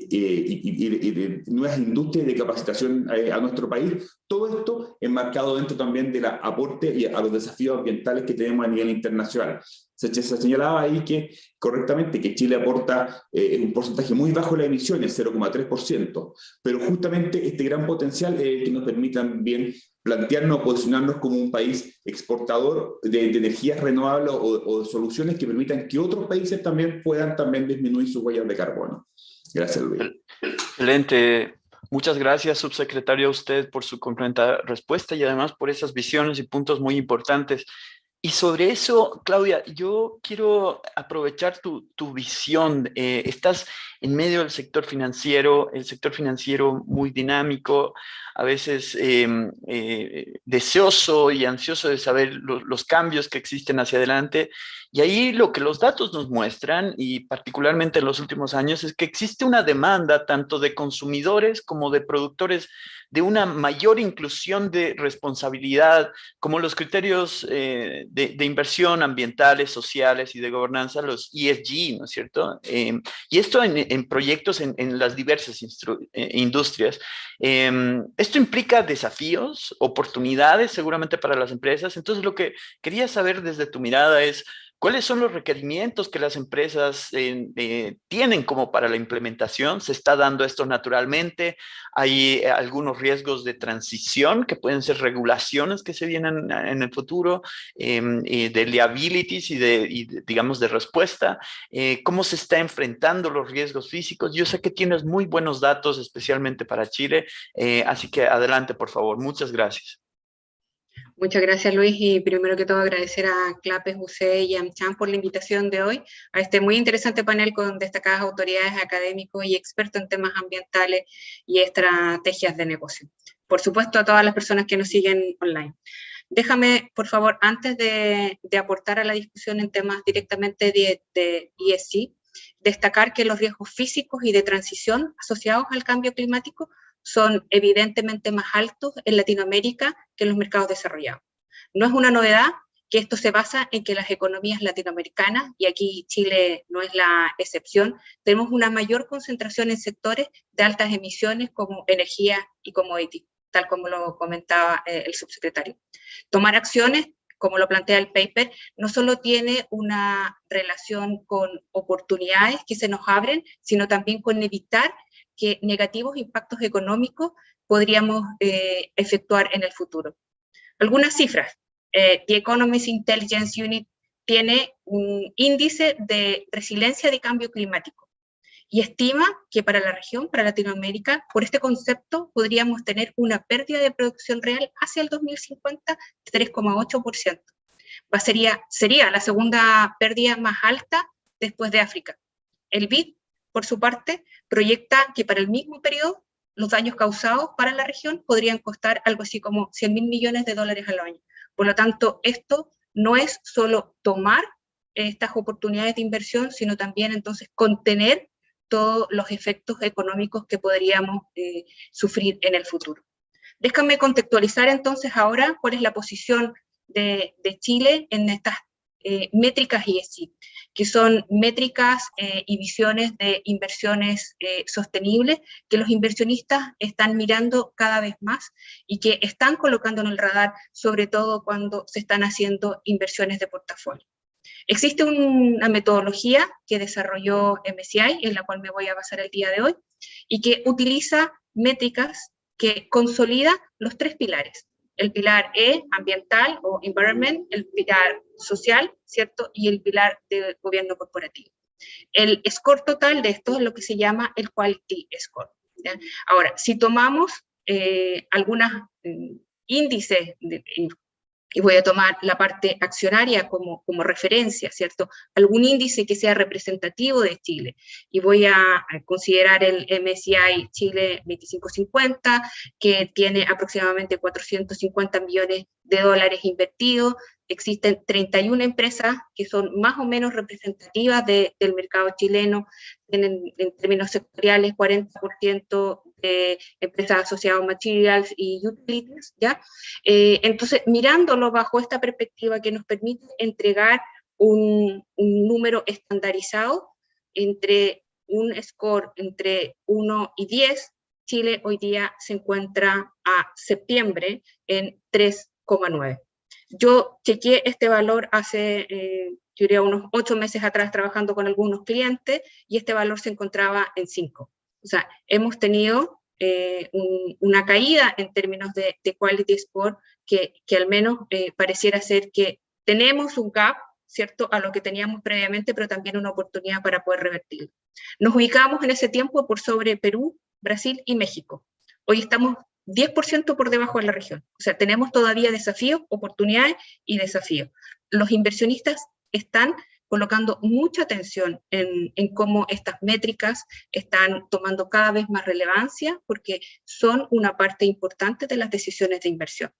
nuevas industrias y de capacitación a nuestro país. Todo esto enmarcado dentro también del aporte y a los desafíos ambientales que tenemos a nivel internacional. Se señalaba ahí que correctamente que Chile aporta un porcentaje muy bajo de las emisiones, 0,3%, pero justamente este gran potencial es el que nos permite también plantearnos o posicionarnos como un país exportador de energías renovables o de soluciones que permitan que otros países también puedan también disminuir sus huellas de carbono. Gracias, Luis. Excelente. Muchas gracias, subsecretario, a usted por su completa respuesta y además por esas visiones y puntos muy importantes. Y sobre eso, Claudia, yo quiero aprovechar tu visión. Estás en medio del sector financiero, el sector financiero muy dinámico, a veces deseoso y ansioso de saber los cambios que existen hacia adelante. Y ahí lo que los datos nos muestran, y particularmente en los últimos años, es que existe una demanda tanto de consumidores como de productores de una mayor inclusión de responsabilidad, como los criterios de inversión ambientales, sociales y de gobernanza, los ESG, ¿no es cierto? Y esto en proyectos en las diversas industrias. Esto implica desafíos, oportunidades seguramente para las empresas. Entonces, lo que quería saber desde tu mirada es, ¿cuáles son los requerimientos que las empresas tienen como para la implementación? ¿Se está dando esto naturalmente? ¿Hay algunos riesgos de transición que pueden ser regulaciones que se vienen en el futuro, de liabilities y digamos, de respuesta? ¿Cómo se está enfrentando los riesgos físicos? Yo sé que tienes muy buenos datos, especialmente para Chile, así que adelante, por favor. Muchas gracias. Muchas gracias, Luis, y primero que todo agradecer a CLAPES UC y AmCham por la invitación de hoy a este muy interesante panel con destacadas autoridades académicos y expertos en temas ambientales y estrategias de negocio. Por supuesto, a todas las personas que nos siguen online. Déjame, por favor, antes de aportar a la discusión en temas directamente de ESG, destacar que los riesgos físicos y de transición asociados al cambio climático son evidentemente más altos en Latinoamérica que en los mercados desarrollados. No es una novedad que esto se basa en que las economías latinoamericanas, y aquí Chile no es la excepción, tenemos una mayor concentración en sectores de altas emisiones como energía y commodity, tal como lo comentaba el subsecretario. Tomar acciones, como lo plantea el paper, no solo tiene una relación con oportunidades que se nos abren, sino también con evitar que negativos impactos económicos podríamos efectuar en el futuro. Algunas cifras. The Economist Intelligence Unit tiene un índice de resiliencia de cambio climático y estima que para la región, para Latinoamérica, por este concepto podríamos tener una pérdida de producción real hacia el 2050 de 3,8%. Sería la segunda pérdida más alta después de África. El BID, por su parte, proyecta que para el mismo periodo los daños causados para la región podrían costar algo así como $100.000 millones al año. Por lo tanto, esto no es solo tomar estas oportunidades de inversión, sino también entonces contener todos los efectos económicos que podríamos sufrir en el futuro. Déjame contextualizar entonces ahora cuál es la posición de Chile en estas métricas ESG, que son métricas y visiones de inversiones sostenibles que los inversionistas están mirando cada vez más y que están colocando en el radar, sobre todo cuando se están haciendo inversiones de portafolio. Existe una metodología que desarrolló MSCI, en la cual me voy a basar el día de hoy, y que utiliza métricas que consolida los tres pilares: el pilar E, ambiental o environment, el pilar social, ¿cierto? Y el pilar de gobierno corporativo. El score total de esto es lo que se llama el quality score, ¿ya? Ahora, si tomamos algunos índices y voy a tomar la parte accionaria como referencia, ¿cierto? Algún índice que sea representativo de Chile. Y voy a considerar el MSCI Chile 2550, que tiene aproximadamente 450 millones de dólares invertidos. Existen 31 empresas que son más o menos representativas del mercado chileno, en términos sectoriales, 40% de empresas asociadas a materials y utilities, ¿ya? Entonces, mirándolo bajo esta perspectiva que nos permite entregar un número estandarizado entre un score entre 1 y 10, Chile hoy día se encuentra a septiembre en 3,9. Yo chequeé este valor hace, yo diría, unos 8 meses atrás trabajando con algunos clientes y este valor se encontraba en 5. O sea, hemos tenido una caída en términos de quality score que al menos pareciera ser que tenemos un gap, ¿cierto?, a lo que teníamos previamente, pero también una oportunidad para poder revertirlo. Nos ubicamos en ese tiempo por sobre Perú, Brasil y México. Hoy estamos 10% por debajo de la región. O sea, tenemos todavía desafíos, oportunidades y desafíos. Los inversionistas están colocando mucha atención en cómo estas métricas están tomando cada vez más relevancia porque son una parte importante de las decisiones de inversión.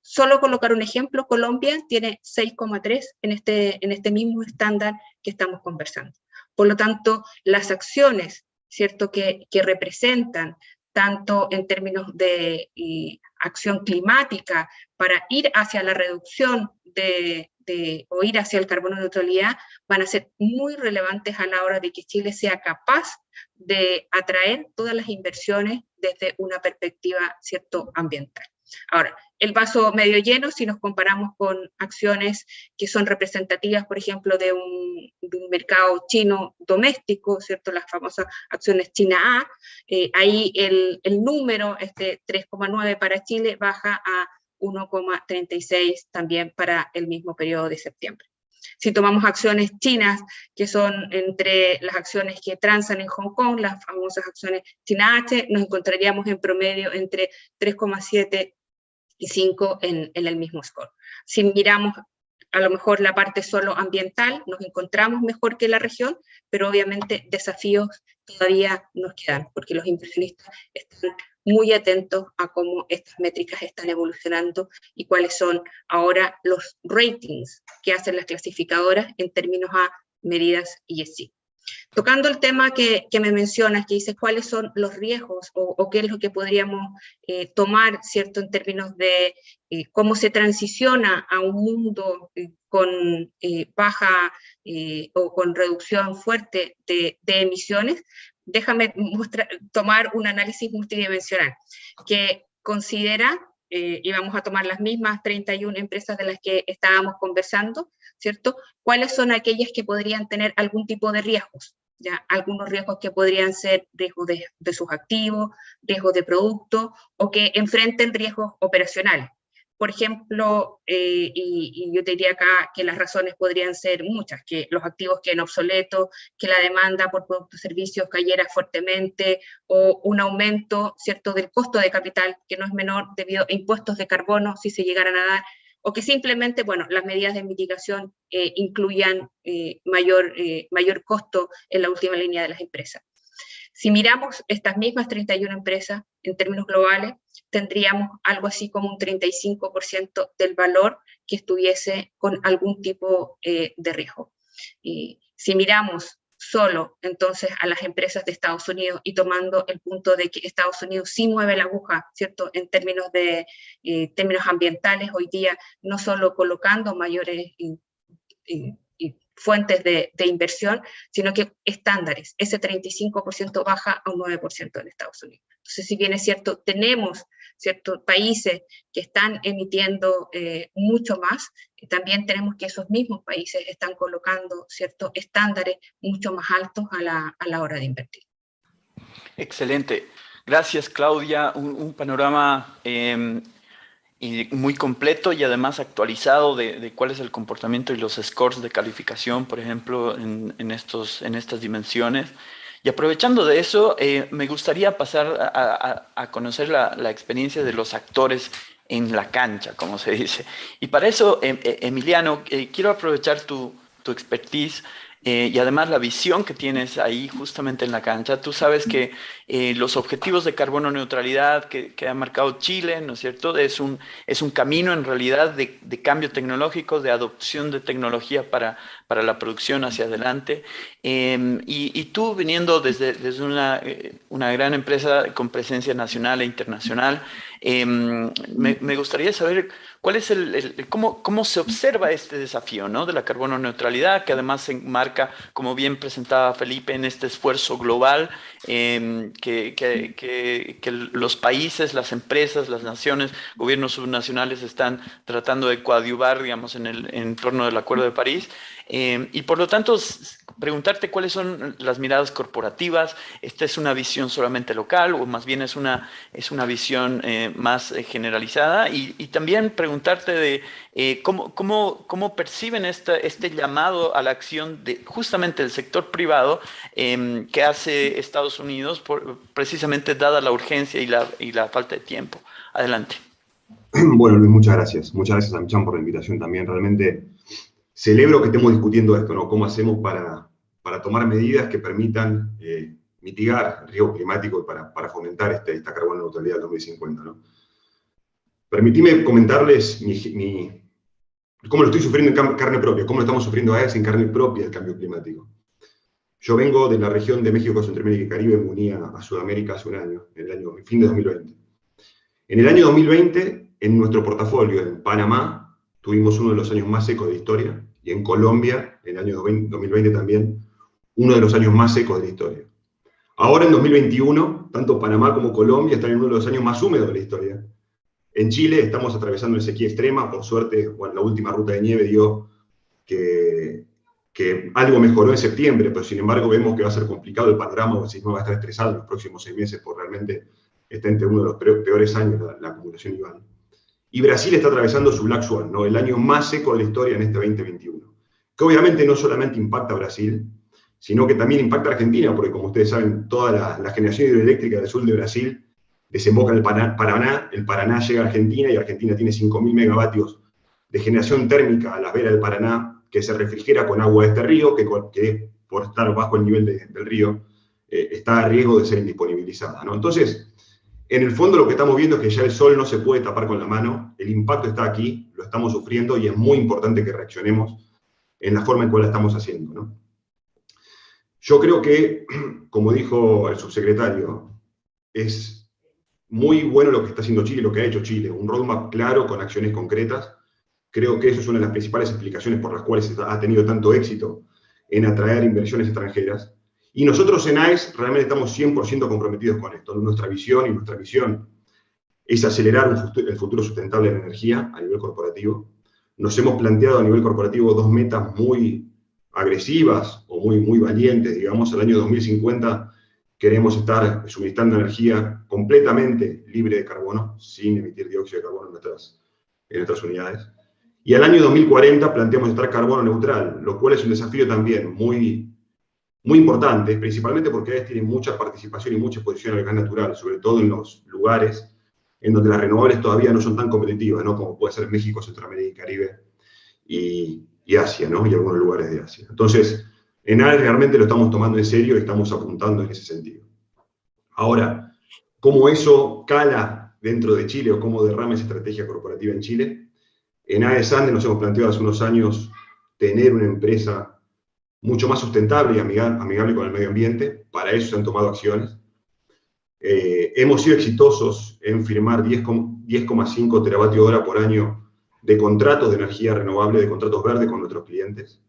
Solo colocar un ejemplo, Colombia tiene 6,3 en este mismo estándar que estamos conversando. Por lo tanto, las acciones, ¿cierto?, que representan tanto en términos de acción climática para ir hacia la reducción o ir hacia el carbono neutralidad, van a ser muy relevantes a la hora de que Chile sea capaz de atraer todas las inversiones desde una perspectiva, ¿cierto?, ambiental. Ahora, el vaso medio lleno, si nos comparamos con acciones que son representativas, por ejemplo, de un mercado chino doméstico, ¿cierto?, las famosas acciones China A, ahí el número, 3,9 para Chile, baja a 1,36 también para el mismo periodo de septiembre. Si tomamos acciones chinas, que son entre las acciones que transan en Hong Kong, las famosas acciones China H, nos encontraríamos en promedio entre 3,7 y 5 en el mismo score. Si miramos a lo mejor la parte solo ambiental, nos encontramos mejor que la región, pero obviamente desafíos todavía nos quedan, porque los inversionistas están muy atentos a cómo estas métricas están evolucionando y cuáles son ahora los ratings que hacen las clasificadoras en términos a medidas ESG. Tocando el tema que me mencionas, que dices cuáles son los riesgos o qué es lo que podríamos tomar, ¿cierto?, en términos de cómo se transiciona a un mundo con baja o con reducción fuerte de emisiones, déjame tomar un análisis multidimensional que considera, y vamos a tomar las mismas 31 empresas de las que estábamos conversando, ¿cierto?, cuáles son aquellas que podrían tener algún tipo de riesgos, ¿ya? Algunos riesgos que podrían ser riesgos de sus activos, riesgos de producto, o que enfrenten riesgos operacionales. Por ejemplo, y yo te diría acá que las razones podrían ser muchas, que los activos queden obsoletos, que la demanda por productos y servicios cayera fuertemente, o un aumento, ¿cierto?, del costo de capital, que no es menor debido a impuestos de carbono, si se llegaran a dar, o que simplemente, bueno, las medidas de mitigación incluyan mayor costo en la última línea de las empresas. Si miramos estas mismas 31 empresas en términos globales, tendríamos algo así como un 35% del valor que estuviese con algún tipo de riesgo. Y si miramos solo entonces a las empresas de Estados Unidos y tomando el punto de que Estados Unidos sí mueve la aguja, ¿cierto?, en términos de términos ambientales hoy día, no solo colocando mayores fuentes de inversión, sino que estándares, ese 35% baja a un 9% en Estados Unidos. Entonces, si bien es cierto, tenemos ciertos países que están emitiendo mucho más, también tenemos que esos mismos países están colocando ciertos estándares mucho más altos a la hora de invertir. Excelente. Gracias, Claudia. Un panorama muy completo y además actualizado de cuál es el comportamiento y los scores de calificación, por ejemplo, en estas dimensiones. Y aprovechando de eso, me gustaría pasar a conocer la experiencia de los actores en la cancha, como se dice. Y para eso, Emiliano, quiero aprovechar tu expertise y además la visión que tienes ahí justamente en la cancha. Tú sabes que los objetivos de carbono neutralidad que ha marcado Chile, ¿no es cierto?, es un camino en realidad de cambio tecnológico, de adopción de tecnología para la producción hacia adelante. Y tú viniendo desde una gran empresa con presencia nacional e internacional, me gustaría saber cuál es cómo se observa este desafío, ¿no?, de la carbono neutralidad, que además se enmarca, como bien presentaba Felipe, en este esfuerzo global que los países, las empresas, las naciones, gobiernos subnacionales están tratando de coadyuvar, digamos, en torno del Acuerdo de París. Y por lo tanto, preguntarte cuáles son las miradas corporativas. ¿Esta es una visión solamente local o más bien es una visión más generalizada? Y también preguntarte de cómo perciben este llamado a la acción de justamente el sector privado que hace Estados Unidos, precisamente dada la urgencia y la falta de tiempo. Adelante. Bueno, Luis, muchas gracias. Muchas gracias a Michan por la invitación también. Realmente celebro que estemos discutiendo esto, ¿no? ¿Cómo hacemos para tomar medidas que permitan mitigar el riesgo climático y para fomentar esta carbono neutralidad del 2050, ¿no? Permitime comentarles cómo lo estoy sufriendo en carne propia, cómo lo estamos sufriendo a veces en carne propia el cambio climático. Yo vengo de la región de México, Centroamérica y Caribe, me uní a Sudamérica hace un año, en el fin de 2020. En el año 2020, en nuestro portafolio, en Panamá, tuvimos uno de los años más secos de la historia, y en Colombia, en el año 2020 también, uno de los años más secos de la historia. Ahora, en 2021, tanto Panamá como Colombia están en uno de los años más húmedos de la historia. En Chile estamos atravesando una sequía extrema, por suerte, bueno, la última ruta de nieve dio que algo mejoró en septiembre, pero sin embargo vemos que va a ser complicado el panorama, el sistema va a estar estresado en los próximos 6 meses, porque realmente está entre uno de los peores años la acumulación IVAN. Y Brasil está atravesando su Black Swan, ¿no?, el año más seco de la historia en este 2021, que obviamente no solamente impacta a Brasil, sino que también impacta a Argentina, porque como ustedes saben, toda la generación hidroeléctrica del sur de Brasil desemboca en el Paraná llega a Argentina, y Argentina tiene 5.000 megavatios de generación térmica a las veras del Paraná, que se refrigera con agua de este río, que por estar bajo el nivel del río, está a riesgo de ser indisponibilizada, ¿no? Entonces, en el fondo lo que estamos viendo es que ya el sol no se puede tapar con la mano, el impacto está aquí, lo estamos sufriendo, y es muy importante que reaccionemos en la forma en cual la estamos haciendo, ¿no? Yo creo que, como dijo el subsecretario, es muy bueno lo que está haciendo Chile, lo que ha hecho Chile, un roadmap claro con acciones concretas. Creo que eso es una de las principales explicaciones por las cuales ha tenido tanto éxito en atraer inversiones extranjeras. Y nosotros en AES realmente estamos 100% comprometidos con esto. Nuestra visión y nuestra misión es acelerar el futuro sustentable de la energía a nivel corporativo. Nos hemos planteado a nivel corporativo 2 metas muy agresivas o muy valientes. Digamos, al año 2050 queremos estar suministrando energía completamente libre de carbono, sin emitir dióxido de carbono en nuestras unidades. Y al año 2040 planteamos estar carbono neutral, lo cual es un desafío también muy importante, principalmente porque AES tiene mucha participación y mucha exposición al gas natural, sobre todo en los lugares en donde las renovables todavía no son tan competitivas, ¿no?, como puede ser México, Centroamérica y Caribe y Asia, ¿no?, y algunos lugares de Asia. Entonces, en AES realmente lo estamos tomando en serio y estamos apuntando en ese sentido. Ahora, ¿cómo eso cala dentro de Chile o cómo derrama esa estrategia corporativa en Chile? En AES Andes nos hemos planteado hace unos años tener una empresa mucho más sustentable y amigable con el medio ambiente. Para eso se han tomado acciones. Hemos sido exitosos en firmar 10,5 teravatios hora por año de contratos de energía renovable, de contratos verdes con nuestros clientes.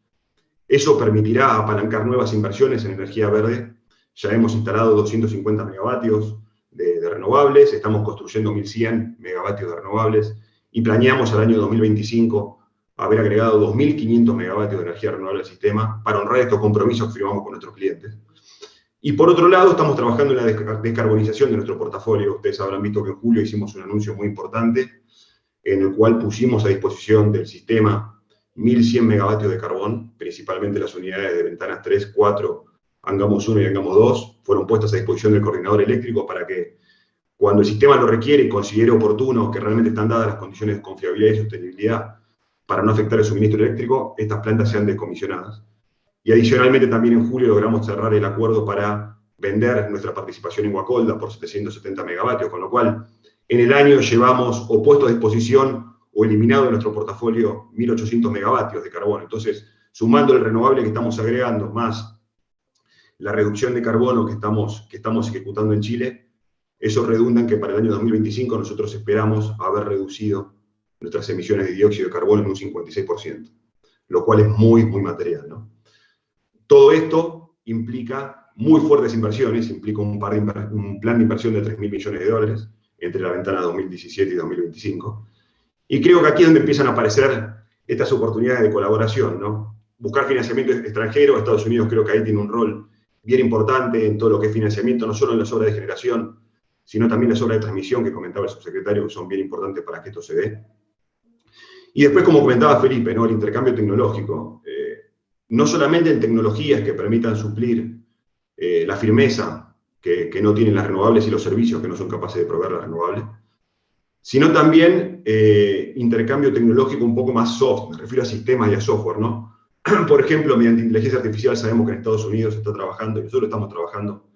Eso permitirá apalancar nuevas inversiones en energía verde. Ya hemos instalado 250 megavatios de renovables, estamos construyendo 1.100 megavatios de renovables, y planeamos al año 2025 haber agregado 2.500 megavatios de energía renovable al sistema para honrar estos compromisos que firmamos con nuestros clientes. Y por otro lado, estamos trabajando en la descarbonización de nuestro portafolio. Ustedes habrán visto que en julio hicimos un anuncio muy importante en el cual pusimos a disposición del sistema 1.100 megavatios de carbón, principalmente las unidades de ventanas 3, 4, Angamos 1 y Angamos 2, fueron puestas a disposición del coordinador eléctrico para que cuando el sistema lo requiere y considere oportuno que realmente están dadas las condiciones de confiabilidad y sostenibilidad para no afectar el suministro eléctrico, estas plantas sean descomisionadas. Y adicionalmente también en julio logramos cerrar el acuerdo para vender nuestra participación en Guacolda por 770 megavatios, con lo cual en el año llevamos o puesto a disposición o eliminado de nuestro portafolio 1.800 megavatios de carbono. Entonces, sumando el renovable que estamos agregando, más la reducción de carbono que estamos ejecutando en Chile, eso redunda en que para el año 2025 nosotros esperamos haber reducido nuestras emisiones de dióxido de carbono en un 56%, lo cual es muy, muy material, ¿no? Todo esto implica muy fuertes inversiones, implica un plan de inversión de 3.000 millones de dólares entre la ventana 2017 y 2025. Y creo que aquí es donde empiezan a aparecer estas oportunidades de colaboración, ¿no? Buscar financiamiento extranjero. Estados Unidos creo que ahí tiene un rol bien importante en todo lo que es financiamiento, no solo en las obras de generación, sino también las obras de transmisión que comentaba el subsecretario, que son bien importantes para que esto se dé. Y después, como comentaba Felipe, ¿no? El intercambio tecnológico. No solamente en tecnologías que permitan suplir la firmeza que no tienen las renovables y los servicios que no son capaces de proveer las renovables, sino también intercambio tecnológico un poco más soft, me refiero a sistemas y a software, ¿no? Por ejemplo, mediante inteligencia artificial sabemos que en Estados Unidos se está trabajando, y nosotros estamos trabajando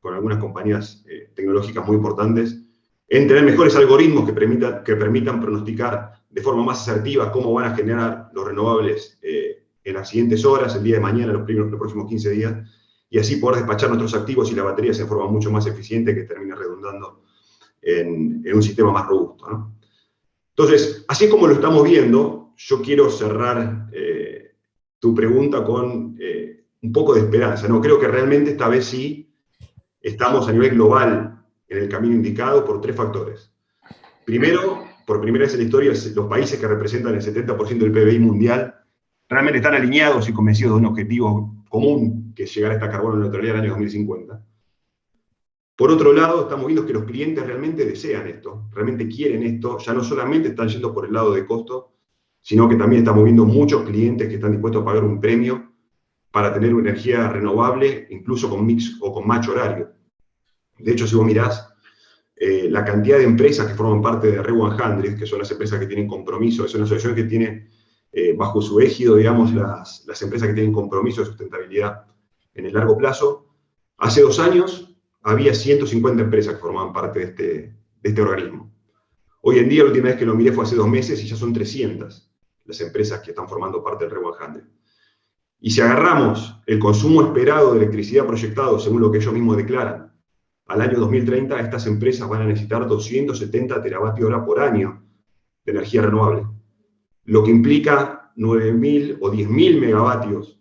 con algunas compañías tecnológicas muy importantes, en tener mejores algoritmos que permitan pronosticar de forma más asertiva cómo van a generar los renovables en las siguientes horas, el día de mañana, los próximos 15 días, y así poder despachar nuestros activos y las baterías en forma mucho más eficiente que termine redundando en un sistema más robusto, ¿no? Entonces, así como lo estamos viendo, yo quiero cerrar tu pregunta con un poco de esperanza, ¿no? Creo que realmente esta vez sí estamos a nivel global en el camino indicado por 3 factores. Primero, por primera vez en la historia, los países que representan el 70% del PBI mundial realmente están alineados y convencidos de un objetivo común, que es llegar a esta carbono neutralidad en el año 2050. Por otro lado, estamos viendo que los clientes realmente desean esto, realmente quieren esto, ya no solamente están yendo por el lado de costo, sino que también estamos viendo muchos clientes que están dispuestos a pagar un premio para tener una energía renovable, incluso con mix o con match horario. De hecho, si vos mirás la cantidad de empresas que forman parte de RE100, que son las empresas que tienen compromiso, es una asociación que tiene bajo su égido, digamos, las empresas que tienen compromiso de sustentabilidad en el largo plazo. Hace 2 años había 150 empresas que formaban parte de este organismo. Hoy en día, la última vez que lo miré fue hace 2 meses y ya son 300 las empresas que están formando parte del RE100. Y si agarramos el consumo esperado de electricidad proyectado, según lo que ellos mismos declaran, al año 2030 estas empresas van a necesitar 270 teravatios hora por año de energía renovable, lo que implica 9.000 o 10.000 megavatios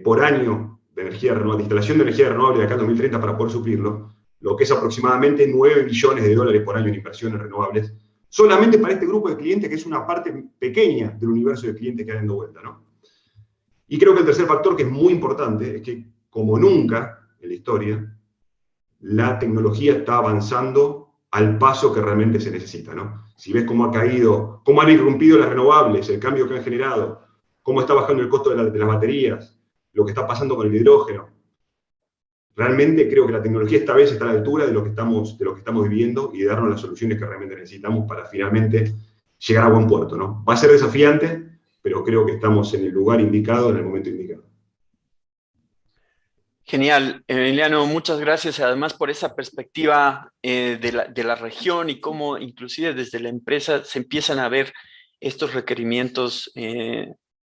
por año de energía renovable, de instalación de energía renovable de acá al 2030 para poder suplirlo, lo que es aproximadamente 9 billones de dólares por año en inversiones renovables, solamente para este grupo de clientes, que es una parte pequeña del universo de clientes que hay dando vuelta, ¿no? Y creo que el tercer factor, que es muy importante, es que, como nunca en la historia, la tecnología está avanzando al paso que realmente se necesita, ¿no? Si ves cómo ha caído, cómo han irrumpido las renovables, el cambio que han generado, cómo está bajando el costo de las baterías, lo que está pasando con el hidrógeno. Realmente creo que la tecnología esta vez está a la altura de lo que estamos viviendo y de darnos las soluciones que realmente necesitamos para finalmente llegar a buen puerto, ¿no? Va a ser desafiante, pero creo que estamos en el lugar indicado, en el momento indicado. Genial, Emiliano, muchas gracias además por esa perspectiva de la región y cómo inclusive desde la empresa se empiezan a ver estos requerimientos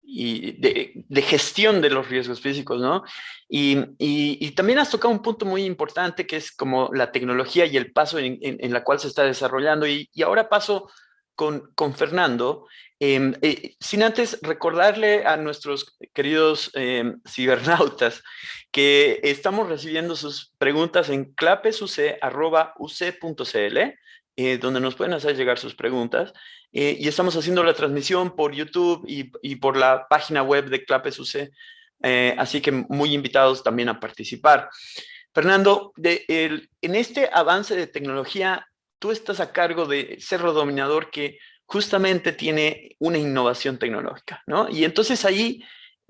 y de gestión de los riesgos físicos, ¿no? Y también has tocado un punto muy importante que es como la tecnología y el paso en la cual se está desarrollando. Y ahora paso con Fernando, sin antes recordarle a nuestros queridos cibernautas que estamos recibiendo sus preguntas en clapesuc@uc.cl, donde nos pueden hacer llegar sus preguntas, y estamos haciendo la transmisión por YouTube y por la página web de CLAPES-UC, así que muy invitados también a participar. Fernando, en este avance de tecnología, tú estás a cargo de Cerro Dominador, que justamente tiene una innovación tecnológica, ¿no? Y entonces ahí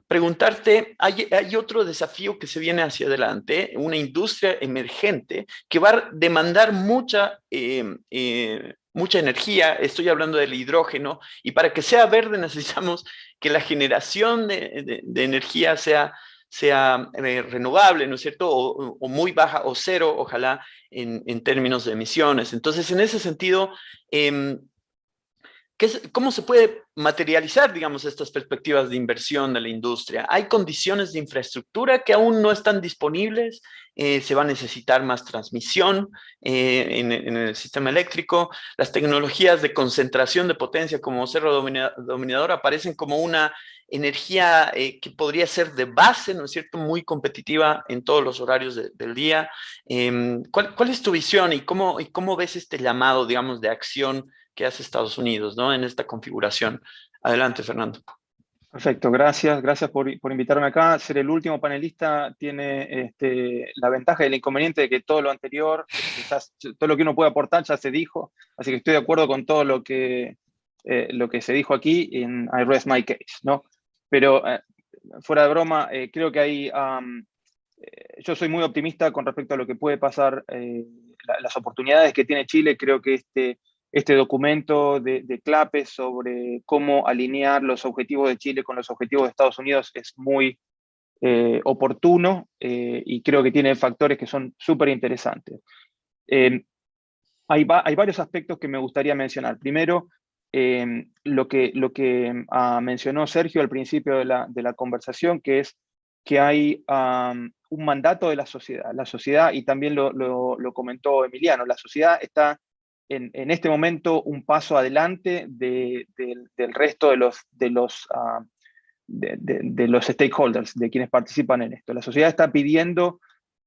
preguntarte, hay otro desafío que se viene hacia adelante, una industria emergente que va a demandar mucha energía, estoy hablando del hidrógeno, y para que sea verde necesitamos que la generación de energía sea renovable, ¿no es cierto? O muy baja o cero, ojalá, en términos de emisiones. Entonces, en ese sentido, ¿cómo se puede materializar, digamos, estas perspectivas de inversión de la industria? ¿Hay condiciones de infraestructura que aún no están disponibles? ¿Se va a necesitar más transmisión en el sistema eléctrico? Las tecnologías de concentración de potencia como cerro dominador aparecen como una energía que podría ser de base, ¿no es cierto?, muy competitiva en todos los horarios del día. ¿Cuál es tu visión y cómo ves este llamado, digamos, de acción que hace Estados Unidos, ¿no?, en esta configuración? Adelante, Fernando. Perfecto, gracias por invitarme acá. Ser el último panelista tiene la ventaja y el inconveniente de que todo lo anterior, todo lo que uno puede aportar ya se dijo, así que estoy de acuerdo con todo lo que se dijo aquí en I rest my case, ¿no? Pero fuera de broma, creo que hay, yo soy muy optimista con respecto a lo que puede pasar, las oportunidades que tiene Chile. Creo que este documento de CLAPES sobre cómo alinear los objetivos de Chile con los objetivos de Estados Unidos es muy oportuno y creo que tiene factores que son súper interesantes. Hay varios aspectos que me gustaría mencionar. Primero, lo que mencionó Sergio al principio de la conversación, que es que hay un mandato de la sociedad. La sociedad, y también lo comentó Emiliano, la sociedad está en este momento un paso adelante del resto de los stakeholders, de quienes participan en esto. La sociedad está pidiendo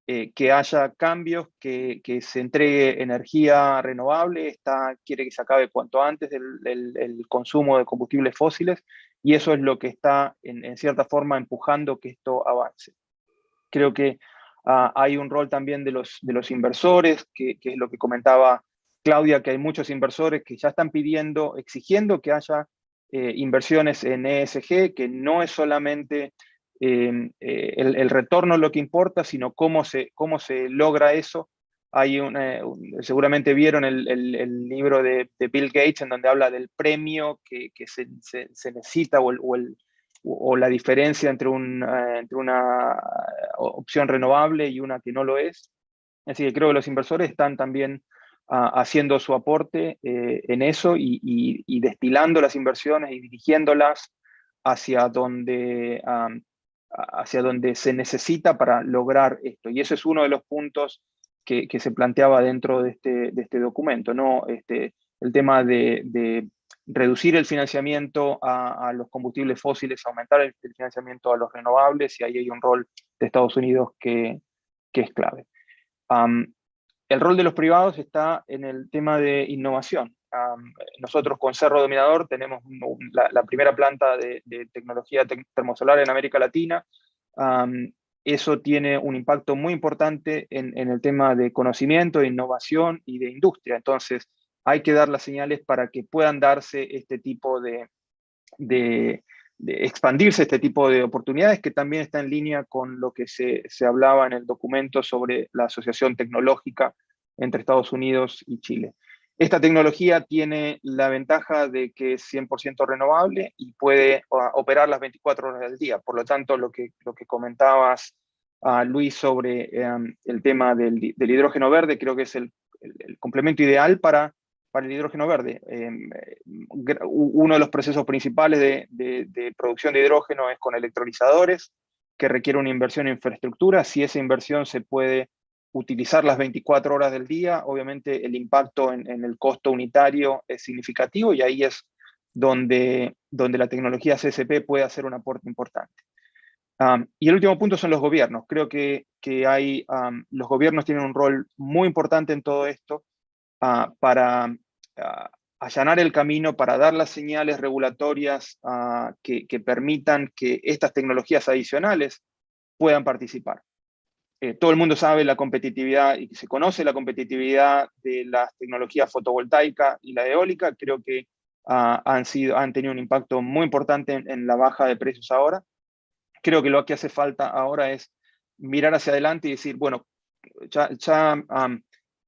que haya cambios, que se entregue energía renovable, quiere que se acabe cuanto antes el consumo de combustibles fósiles, y eso es lo que está en cierta forma empujando que esto avance. Creo que hay un rol también de los inversores, que es lo que comentaba Claudia, que hay muchos inversores que ya están exigiendo que haya inversiones en ESG, que no es solamente el retorno lo que importa, sino cómo se logra eso. Hay seguramente vieron el libro de Bill Gates, en donde habla del premio que se necesita o la diferencia entre una opción renovable y una que no lo es. Así que creo que los inversores están también haciendo su aporte en eso y destilando las inversiones y dirigiéndolas hacia donde se necesita para lograr esto. Y ese es uno de los puntos que se planteaba dentro de este documento, ¿no? El tema de reducir el financiamiento a los combustibles fósiles, aumentar el financiamiento a los renovables, y ahí hay un rol de Estados Unidos que es clave. El rol de los privados está en el tema de innovación. Nosotros con Cerro Dominador tenemos la primera planta de tecnología termosolar en América Latina. Eso tiene un impacto muy importante en el tema de conocimiento, de innovación y de industria. Entonces hay que dar las señales para que puedan darse este tipo de expandirse este tipo de oportunidades, que también está en línea con lo que se hablaba en el documento sobre la asociación tecnológica entre Estados Unidos y Chile. Esta tecnología tiene la ventaja de que es 100% renovable y puede operar las 24 horas del día. Por lo tanto, lo que comentabas, Luis, sobre el tema del hidrógeno verde, creo que es el complemento ideal para el hidrógeno verde. Uno de los procesos principales de producción de hidrógeno es con electrolizadores, que requiere una inversión en infraestructura. Si esa inversión se puede utilizar las 24 horas del día, obviamente el impacto en el costo unitario es significativo, y ahí es donde la tecnología CSP puede hacer un aporte importante. Y el último punto son los gobiernos. Creo que los gobiernos tienen un rol muy importante en todo esto, para allanar el camino, para dar las señales regulatorias que permitan que estas tecnologías adicionales puedan participar. Todo el mundo sabe la competitividad y se conoce la competitividad de las tecnologías fotovoltaica y la eólica. Creo que han tenido un impacto muy importante en la baja de precios ahora. Creo que lo que hace falta ahora es mirar hacia adelante y decir, bueno, ya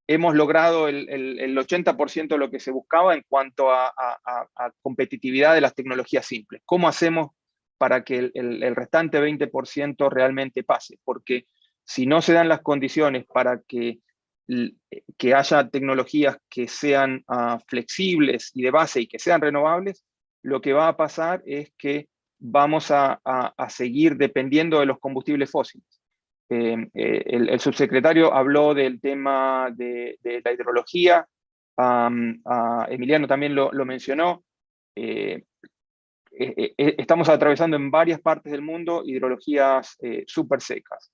hemos logrado el 80% de lo que se buscaba en cuanto a competitividad de las tecnologías simples. ¿Cómo hacemos para que el restante 20% realmente pase? Porque si no se dan las condiciones para que haya tecnologías que sean flexibles y de base y que sean renovables, lo que va a pasar es que vamos a seguir dependiendo de los combustibles fósiles. El subsecretario habló del tema de la hidrología, Emiliano también lo mencionó. Estamos atravesando en varias partes del mundo hidrologías súper secas.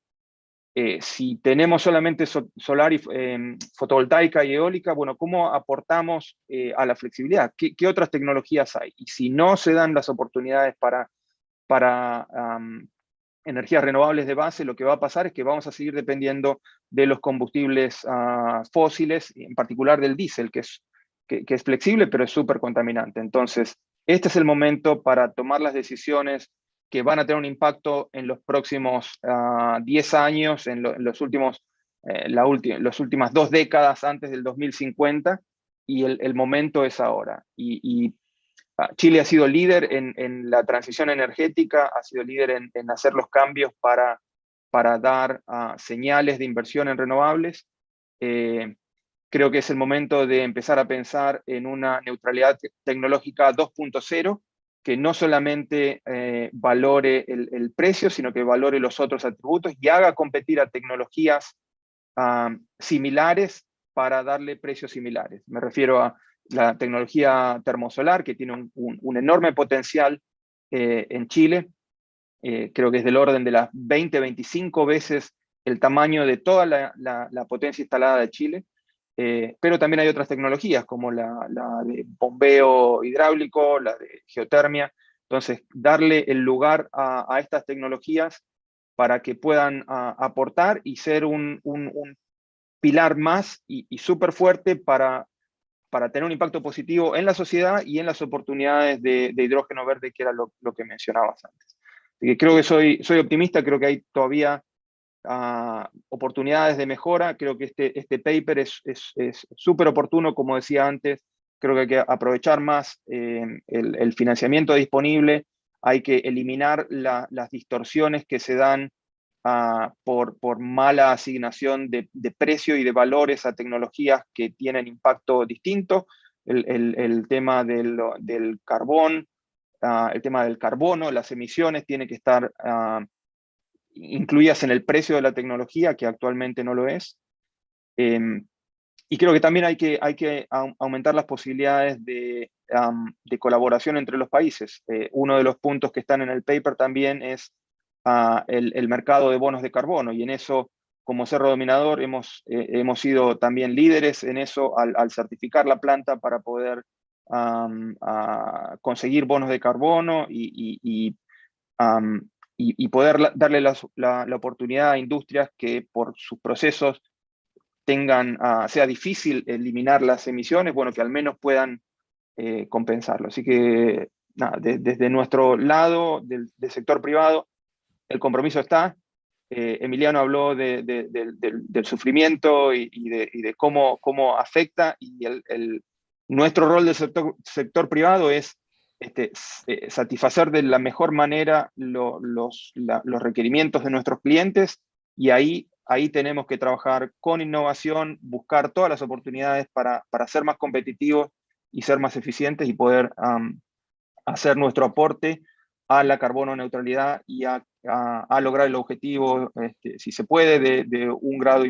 Si tenemos solamente solar y fotovoltaica y eólica, bueno, ¿cómo aportamos a la flexibilidad? ¿Qué otras tecnologías hay? Y si no se dan las oportunidades para energías renovables de base, lo que va a pasar es que vamos a seguir dependiendo de los combustibles fósiles, en particular del diésel, que es flexible, pero es súper contaminante. Entonces, este es el momento para tomar las decisiones que van a tener un impacto en los próximos 10 años, en las últimas 2 décadas antes del 2050, y el momento es ahora. Chile ha sido líder en la transición energética, ha sido líder en hacer los cambios para dar señales de inversión en renovables. Creo que es el momento de empezar a pensar en una neutralidad tecnológica 2.0, que no solamente valore el precio, sino que valore los otros atributos y haga competir a tecnologías similares para darle precios similares. Me refiero a la tecnología termosolar, que tiene un enorme potencial en Chile. Creo que es del orden de las 20-25 veces el tamaño de toda la potencia instalada de Chile. Pero también hay otras tecnologías, como la de bombeo hidráulico, la de geotermia. Entonces, darle el lugar a estas tecnologías para que puedan aportar y ser un pilar más y súper fuerte para tener un impacto positivo en la sociedad y en las oportunidades de hidrógeno verde, que era lo que mencionabas antes. Así que creo que soy optimista, creo que hay todavía oportunidades de mejora. Creo que este paper es súper oportuno, como decía antes. Creo que hay que aprovechar más el financiamiento disponible, hay que eliminar las distorsiones que se dan por mala asignación de precio y de valores a tecnologías que tienen impacto distinto. El tema del carbón, el tema del carbono, las emisiones tienen que estar incluidas en el precio de la tecnología, que actualmente no lo es. Y creo que también hay que aumentar las posibilidades de colaboración entre los países. Uno de los puntos que están en el paper también es el mercado de bonos de carbono, y en eso, como Cerro Dominador, hemos sido también líderes en eso al certificar la planta para poder conseguir bonos de carbono y poder darle la oportunidad a industrias que por sus procesos sea difícil eliminar las emisiones, bueno, que al menos puedan compensarlo. Así que nada, desde nuestro lado del sector privado, el compromiso está. Emiliano habló del sufrimiento y de cómo afecta, y nuestro rol del sector privado es satisfacer de la mejor manera los requerimientos de nuestros clientes, y ahí tenemos que trabajar con innovación, buscar todas las oportunidades para ser más competitivos y ser más eficientes y poder hacer nuestro aporte a la carbono neutralidad y a lograr el objetivo, si se puede, de 1,5 grados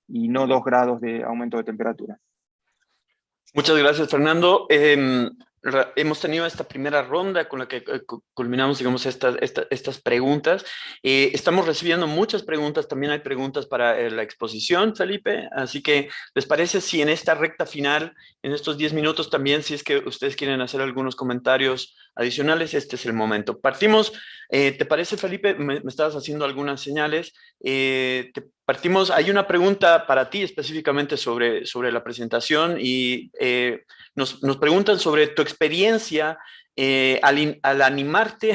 y no 2 grados de aumento de temperatura. Muchas gracias, Fernando. Hemos tenido esta primera ronda con la que culminamos, digamos, estas preguntas. Estamos recibiendo muchas preguntas, también hay preguntas para la exposición, Felipe, así que, ¿les parece si en esta recta final, en estos 10 minutos también, si es que ustedes quieren hacer algunos comentarios adicionales, este es el momento. Partimos, ¿te parece, Felipe? Me estabas haciendo algunas señales. Partimos, hay una pregunta para ti específicamente sobre la presentación y nos preguntan sobre tu experiencia al animarte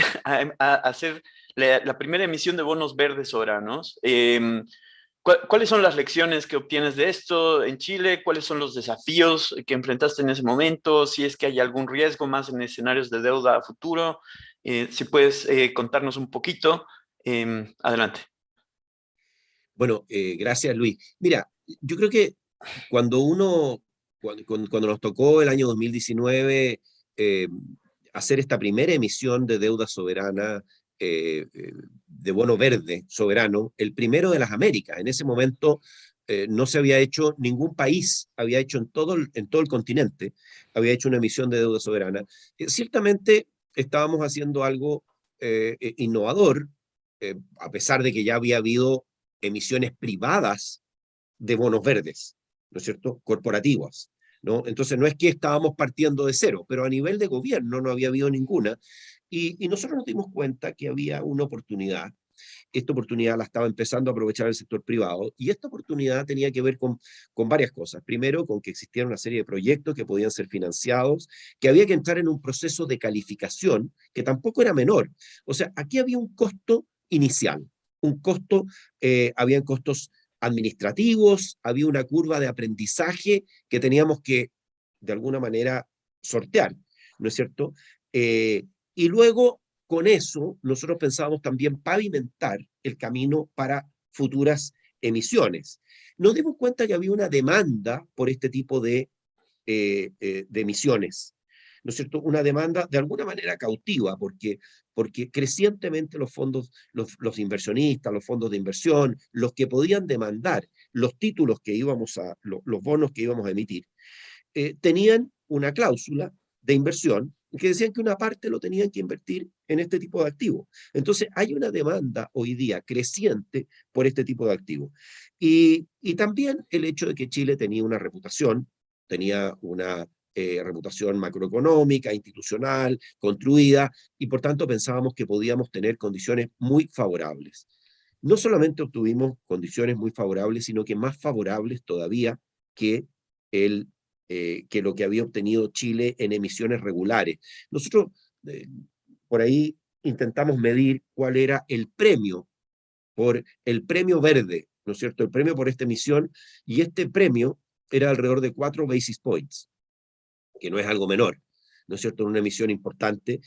a hacer la primera emisión de bonos verdes soberanos. ¿Cuáles son las lecciones que obtienes de esto en Chile? ¿Cuáles son los desafíos que enfrentaste en ese momento? Si es que hay algún riesgo más en escenarios de deuda a futuro. Si puedes contarnos un poquito. Adelante. Bueno, gracias, Luis. Mira, yo creo que cuando nos tocó el año 2019 hacer esta primera emisión de deuda soberana, de bono verde soberano, el primero de las Américas. En ese momento no se había hecho, ningún país había hecho en todo el continente, había hecho una emisión de deuda soberana. Ciertamente estábamos haciendo algo innovador, a pesar de que ya había habido emisiones privadas de bonos verdes, ¿no es cierto?, corporativas, ¿no? Entonces no es que estábamos partiendo de cero, pero a nivel de gobierno no había habido ninguna, y nosotros nos dimos cuenta que había una oportunidad. Esta oportunidad la estaba empezando a aprovechar el sector privado, y esta oportunidad tenía que ver con varias cosas. Primero, con que existía una serie de proyectos que podían ser financiados, que había que entrar en un proceso de calificación que tampoco era menor. O sea, aquí había un costo inicial, un costo, habían costos administrativos, había una curva de aprendizaje que teníamos que, de alguna manera, sortear, ¿no es cierto? Y luego, con eso, nosotros pensábamos también pavimentar el camino para futuras emisiones. Nos dimos cuenta que había una demanda por este tipo de emisiones, ¿no es cierto? Una demanda de alguna manera cautiva, porque crecientemente los fondos, los inversionistas, los fondos de inversión, los que podían demandar los títulos que íbamos a, los bonos que íbamos a emitir, tenían una cláusula de inversión que decían que una parte lo tenían que invertir en este tipo de activos. Entonces hay una demanda hoy día creciente por este tipo de activos. Y también el hecho de que Chile tenía una reputación, reputación macroeconómica, institucional, construida, y por tanto pensábamos que podíamos tener condiciones muy favorables. No solamente obtuvimos condiciones muy favorables, sino que más favorables todavía que lo que había obtenido Chile en emisiones regulares. Nosotros por ahí intentamos medir cuál era el premio por el premio verde, ¿no es cierto? El premio por esta emisión, y este premio era alrededor de 4 basis points, que no es algo menor, ¿no es cierto? En una emisión importante,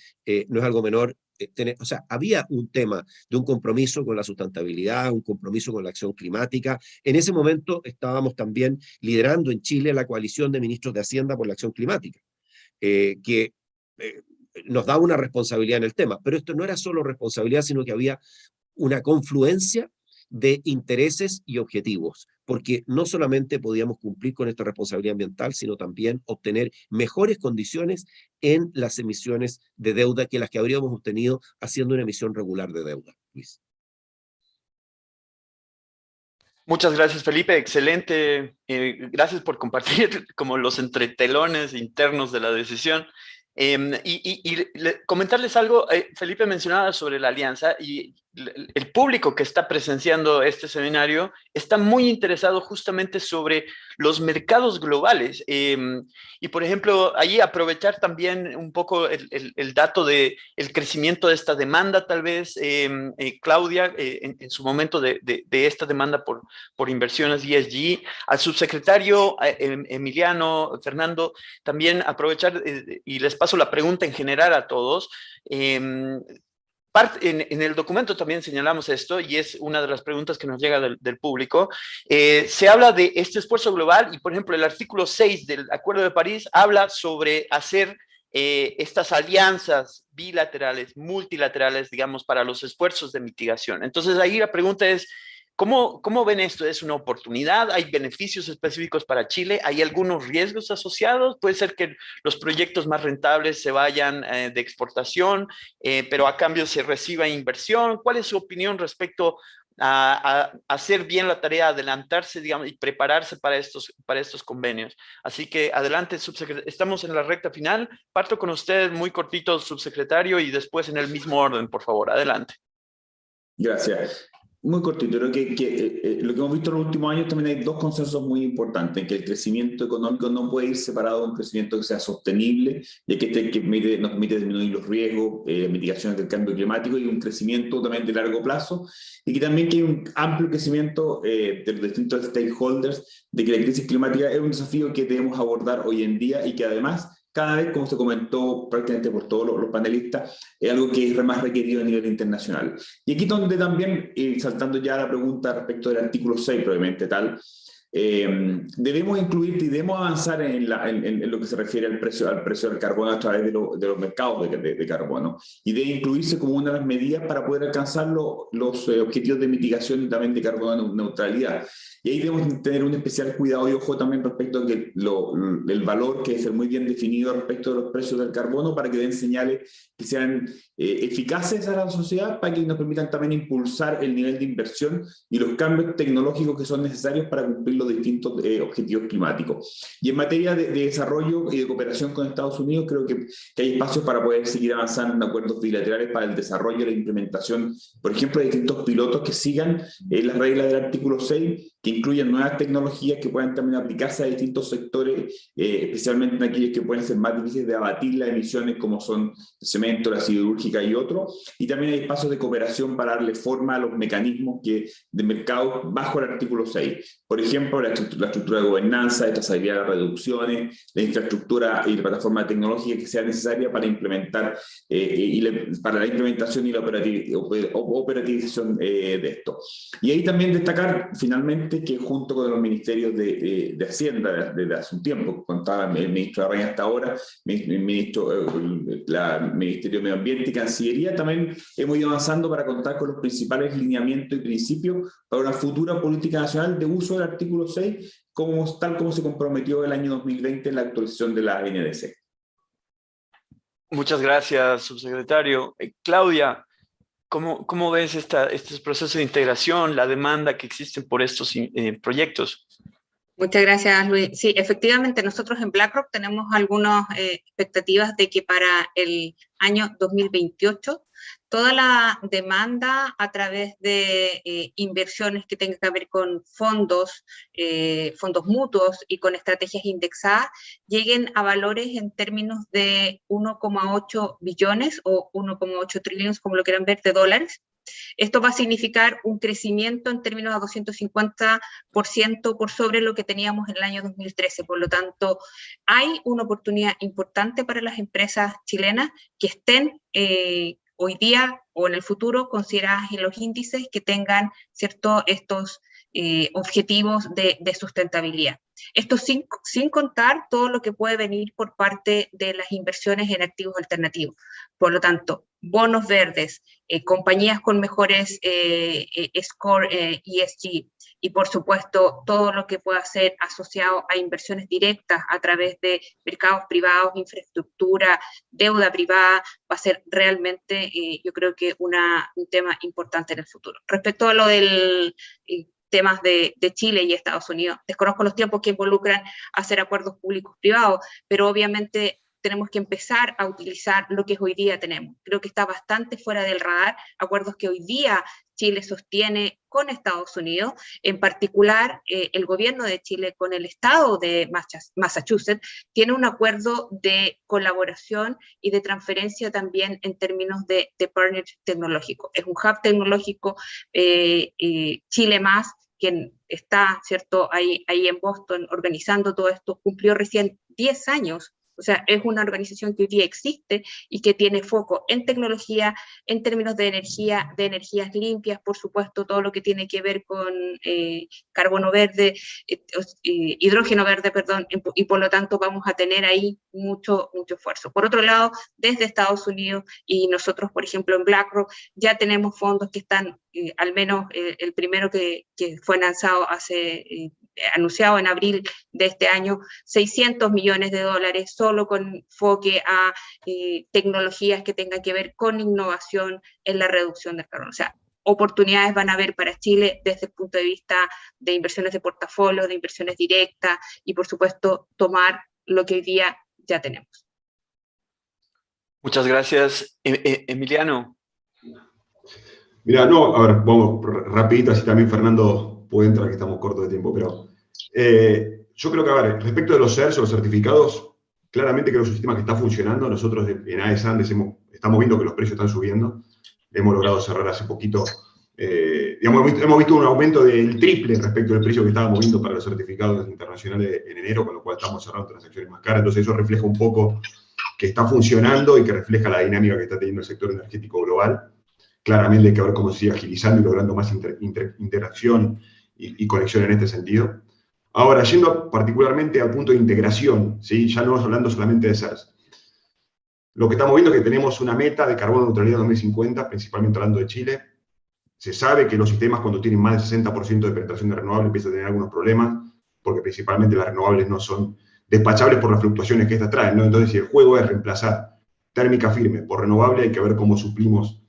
no es algo menor. O sea, había un tema de un compromiso con la sustentabilidad, un compromiso con la acción climática. En ese momento estábamos también liderando en Chile la coalición de ministros de Hacienda por la acción climática, que nos da una responsabilidad en el tema, pero esto no era solo responsabilidad, sino que había una confluencia de intereses y objetivos, porque no solamente podíamos cumplir con esta responsabilidad ambiental, sino también obtener mejores condiciones en las emisiones de deuda que las que habríamos obtenido haciendo una emisión regular de deuda. Luis. Muchas gracias, Felipe. Excelente. Gracias por compartir como los entretelones internos de la decisión. Comentarles algo, Felipe mencionaba sobre la alianza y el público que está presenciando este seminario está muy interesado justamente sobre los mercados globales y por ejemplo ahí aprovechar también un poco el dato de el crecimiento de esta demanda tal vez, Claudia, en su momento de esta demanda por inversiones ESG, al subsecretario Emiliano, Fernando, también aprovechar y les paso la pregunta en general a todos. En el documento también señalamos esto y es una de las preguntas que nos llega del público. Se habla de este esfuerzo global y, por ejemplo, el artículo 6 del Acuerdo de París habla sobre hacer estas alianzas bilaterales, multilaterales, digamos, para los esfuerzos de mitigación. Entonces, ahí la pregunta es, ¿cómo ven esto? ¿Es una oportunidad? ¿Hay beneficios específicos para Chile? ¿Hay algunos riesgos asociados? Puede ser que los proyectos más rentables se vayan de exportación, pero a cambio se reciba inversión. ¿Cuál es su opinión respecto a hacer bien la tarea, adelantarse, digamos, y prepararse para estos convenios. Así que adelante, subsecretario. Estamos en la recta final. Parto con usted muy cortito, subsecretario, y después en el mismo orden, por favor. Adelante. Gracias. Muy cortito, creo que lo que hemos visto en los últimos años también hay dos consensos muy importantes, que el crecimiento económico no puede ir separado de un crecimiento que sea sostenible, ya que nos permite disminuir los riesgos, mitigaciones del cambio climático y un crecimiento también de largo plazo, y que también que hay un amplio crecimiento de los distintos stakeholders, de que la crisis climática es un desafío que debemos abordar hoy en día y que además cada vez, como se comentó prácticamente por todos los panelistas, es algo que es más requerido a nivel internacional. Y aquí donde también, saltando ya a la pregunta respecto del artículo 6, probablemente tal, debemos incluir y debemos avanzar en lo que se refiere al precio del carbono a través de los mercados de carbono, y debe incluirse como una de las medidas para poder alcanzar los objetivos de mitigación y también de carbono neutralidad. Y ahí debemos tener un especial cuidado y ojo también respecto a que el valor que debe ser muy bien definido respecto de los precios del carbono para que den señales que sean eficaces a la sociedad, para que nos permitan también impulsar el nivel de inversión y los cambios tecnológicos que son necesarios para cumplir los distintos objetivos climáticos. Y en materia de desarrollo y de cooperación con Estados Unidos, creo que hay espacios para poder seguir avanzando en acuerdos bilaterales para el desarrollo y la implementación, por ejemplo, de distintos pilotos que sigan las reglas del artículo 6, que incluyan nuevas tecnologías que puedan también aplicarse a distintos sectores, especialmente en aquellos que pueden ser más difíciles de abatir las emisiones, como son el cemento, la siderúrgica y otros. Y también hay espacios de cooperación para darle forma a los mecanismos de mercado bajo el artículo 6. Por ejemplo, la estructura de gobernanza, de trazabilidad de las reducciones, la infraestructura y la plataforma tecnológica que sea necesaria para implementar, para la implementación y la operativización de esto. Y ahí también destacar finalmente que junto con los ministerios de Hacienda desde hace un tiempo, contaba el ministro Larraín hasta ahora, el Ministerio de Medio Ambiente y Cancillería, también hemos ido avanzando para contar con los principales lineamientos y principios para una futura política nacional de uso del artículo 6, tal como se comprometió el año 2020 en la actualización de la NDC. Muchas gracias, subsecretario. Claudia, ¿cómo ves estos procesos de integración, la demanda que existen por estos proyectos? Muchas gracias, Luis. Sí, efectivamente, nosotros en BlackRock tenemos algunas expectativas de que para el año 2028 toda la demanda a través de inversiones que tengan que ver con fondos mutuos y con estrategias indexadas lleguen a valores en términos de 1,8 billones o 1,8 trillones, como lo quieran ver, de dólares. Esto va a significar un crecimiento en términos de 250% por sobre lo que teníamos en el año 2013. Por lo tanto, hay una oportunidad importante para las empresas chilenas que estén hoy día o en el futuro consideradas en los índices que tengan, ¿cierto?, estos objetivos de sustentabilidad. Esto sin contar todo lo que puede venir por parte de las inversiones en activos alternativos. Por lo tanto, bonos verdes, compañías con mejores score ESG, y por supuesto todo lo que pueda ser asociado a inversiones directas a través de mercados privados, infraestructura, deuda privada, va a ser realmente, yo creo que un tema importante en el futuro. Respecto a lo del temas de Chile y Estados Unidos, desconozco los tiempos que involucran hacer acuerdos públicos-privados, pero obviamente tenemos que empezar a utilizar lo que hoy día tenemos. Creo que está bastante fuera del radar acuerdos que hoy día Chile sostiene con Estados Unidos, en particular el gobierno de Chile con el estado de Massachusetts tiene un acuerdo de colaboración y de transferencia también en términos de partnership tecnológico. Es un hub tecnológico Chile Más, quien está, ¿cierto?, ahí en Boston organizando todo esto, cumplió recién 10 años. O sea, es una organización que hoy día existe y que tiene foco en tecnología, en términos de energía, de energías limpias, por supuesto, todo lo que tiene que ver con carbono verde, hidrógeno verde, perdón, y por lo tanto vamos a tener ahí mucho esfuerzo. Por otro lado, desde Estados Unidos y nosotros, por ejemplo, en BlackRock, ya tenemos fondos que están, al menos el primero que fue lanzado anunciado en abril de este año, $600 millones solo con enfoque a tecnologías que tengan que ver con innovación en la reducción del carbono. O sea, oportunidades van a haber para Chile desde el punto de vista de inversiones de portafolio, de inversiones directas y, por supuesto, tomar lo que hoy día ya tenemos. Muchas gracias. Emiliano. Mira, no, a ver, vamos rapidito, así también Fernando puede entrar, que estamos cortos de tiempo, pero yo creo que, a ver, respecto de los CERS o los certificados, claramente creo que es un sistema que está funcionando. Nosotros en AES Andes estamos viendo que los precios están subiendo. Hemos logrado cerrar hace poquito, digamos, hemos visto un aumento del triple respecto al precio que estábamos viendo para los certificados internacionales en enero, con lo cual estamos cerrando transacciones más caras. Entonces eso refleja un poco que está funcionando y que refleja la dinámica que está teniendo el sector energético global. Claramente hay que ver cómo se sigue agilizando y logrando más interacción y conexión en este sentido. Ahora, yendo particularmente al punto de integración, ¿sí? Ya no hablando solamente de CERS. Lo que estamos viendo es que tenemos una meta de carbono neutralidad 2050, principalmente hablando de Chile. Se sabe que los sistemas, cuando tienen más del 60% de penetración de renovables, empiezan a tener algunos problemas, porque principalmente las renovables no son despachables por las fluctuaciones que estas traen, ¿no? Entonces, si el juego es reemplazar térmica firme por renovable, hay que ver cómo suplimos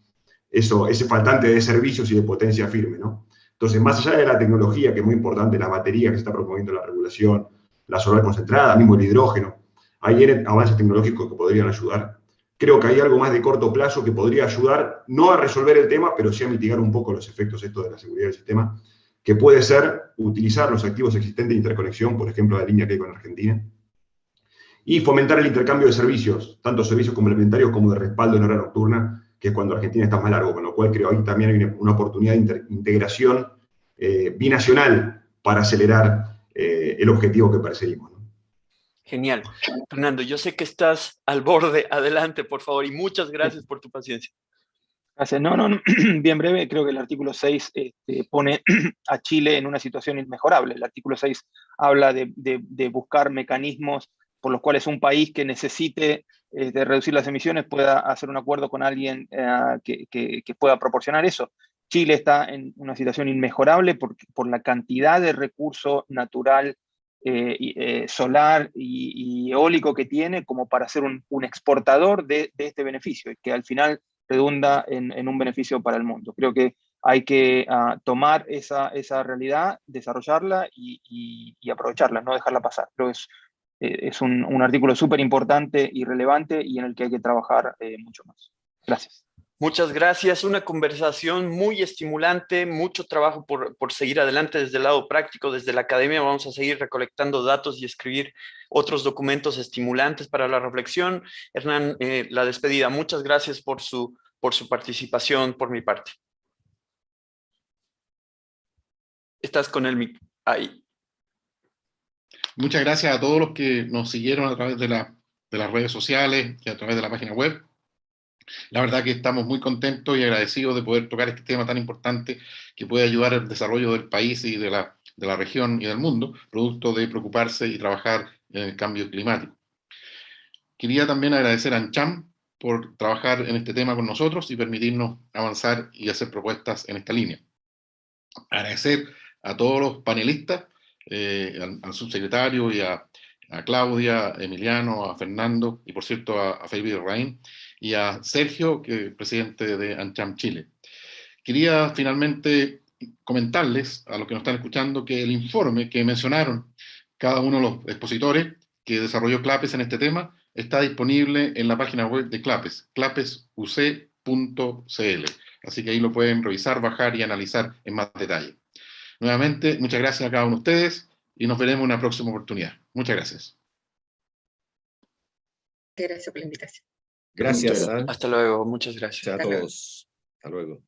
ese faltante de servicios y de potencia firme, ¿no? Entonces, más allá de la tecnología, que es muy importante, la batería que se está promoviendo la regulación, la solar concentrada, mismo el hidrógeno, hay avances tecnológicos que podrían ayudar. Creo que hay algo más de corto plazo que podría ayudar, no a resolver el tema, pero sí a mitigar un poco los efectos de la seguridad del sistema, que puede ser utilizar los activos existentes de interconexión, por ejemplo, la línea que hay con Argentina, y fomentar el intercambio de servicios, tanto servicios complementarios como de respaldo en hora nocturna, que es cuando Argentina está más largo, con lo cual creo que ahí también hay una oportunidad de integración binacional para acelerar el objetivo que perseguimos, ¿no? Genial. Fernando, yo sé que estás al borde. Adelante, por favor, y muchas gracias por tu paciencia. Gracias. No, bien breve, creo que el artículo 6 pone a Chile en una situación inmejorable. El artículo 6 habla de buscar mecanismos por los cuales un país que necesite de reducir las emisiones pueda hacer un acuerdo con alguien que pueda proporcionar eso. Chile está en una situación inmejorable por la cantidad de recurso natural solar y eólico que tiene como para ser un exportador de este beneficio, que al final redunda en un beneficio para el mundo. Creo que hay que tomar esa realidad, desarrollarla y aprovecharla, no dejarla pasar. Creo que es un artículo súper importante y relevante y en el que hay que trabajar mucho más. Gracias. Muchas gracias. Una conversación muy estimulante, mucho trabajo por seguir adelante desde el lado práctico, desde la academia. Vamos a seguir recolectando datos y escribir otros documentos estimulantes para la reflexión. Hernán, la despedida. Muchas gracias por su participación por mi parte. Estás con el mic ahí. Muchas gracias a todos los que nos siguieron a través de las redes sociales y a través de la página web. La verdad que estamos muy contentos y agradecidos de poder tocar este tema tan importante que puede ayudar al desarrollo del país y de la región y del mundo, producto de preocuparse y trabajar en el cambio climático. Quería también agradecer a AmCham por trabajar en este tema con nosotros y permitirnos avanzar y hacer propuestas en esta línea. Agradecer a todos los panelistas, al subsecretario y a Claudia, a Emiliano, a Fernando y por cierto a Felipe Raín y a Sergio, que es presidente de AmCham Chile. Quería finalmente comentarles a los que nos están escuchando que el informe que mencionaron cada uno de los expositores que desarrolló CLAPES en este tema está disponible en la página web de CLAPES, clapesuc.cl. Así que ahí lo pueden revisar, bajar y analizar en más detalle. Nuevamente, muchas gracias a cada uno de ustedes y nos veremos en una próxima oportunidad. Muchas gracias. Gracias por la invitación. Gracias. Hasta luego, muchas gracias. A todos. Hasta luego.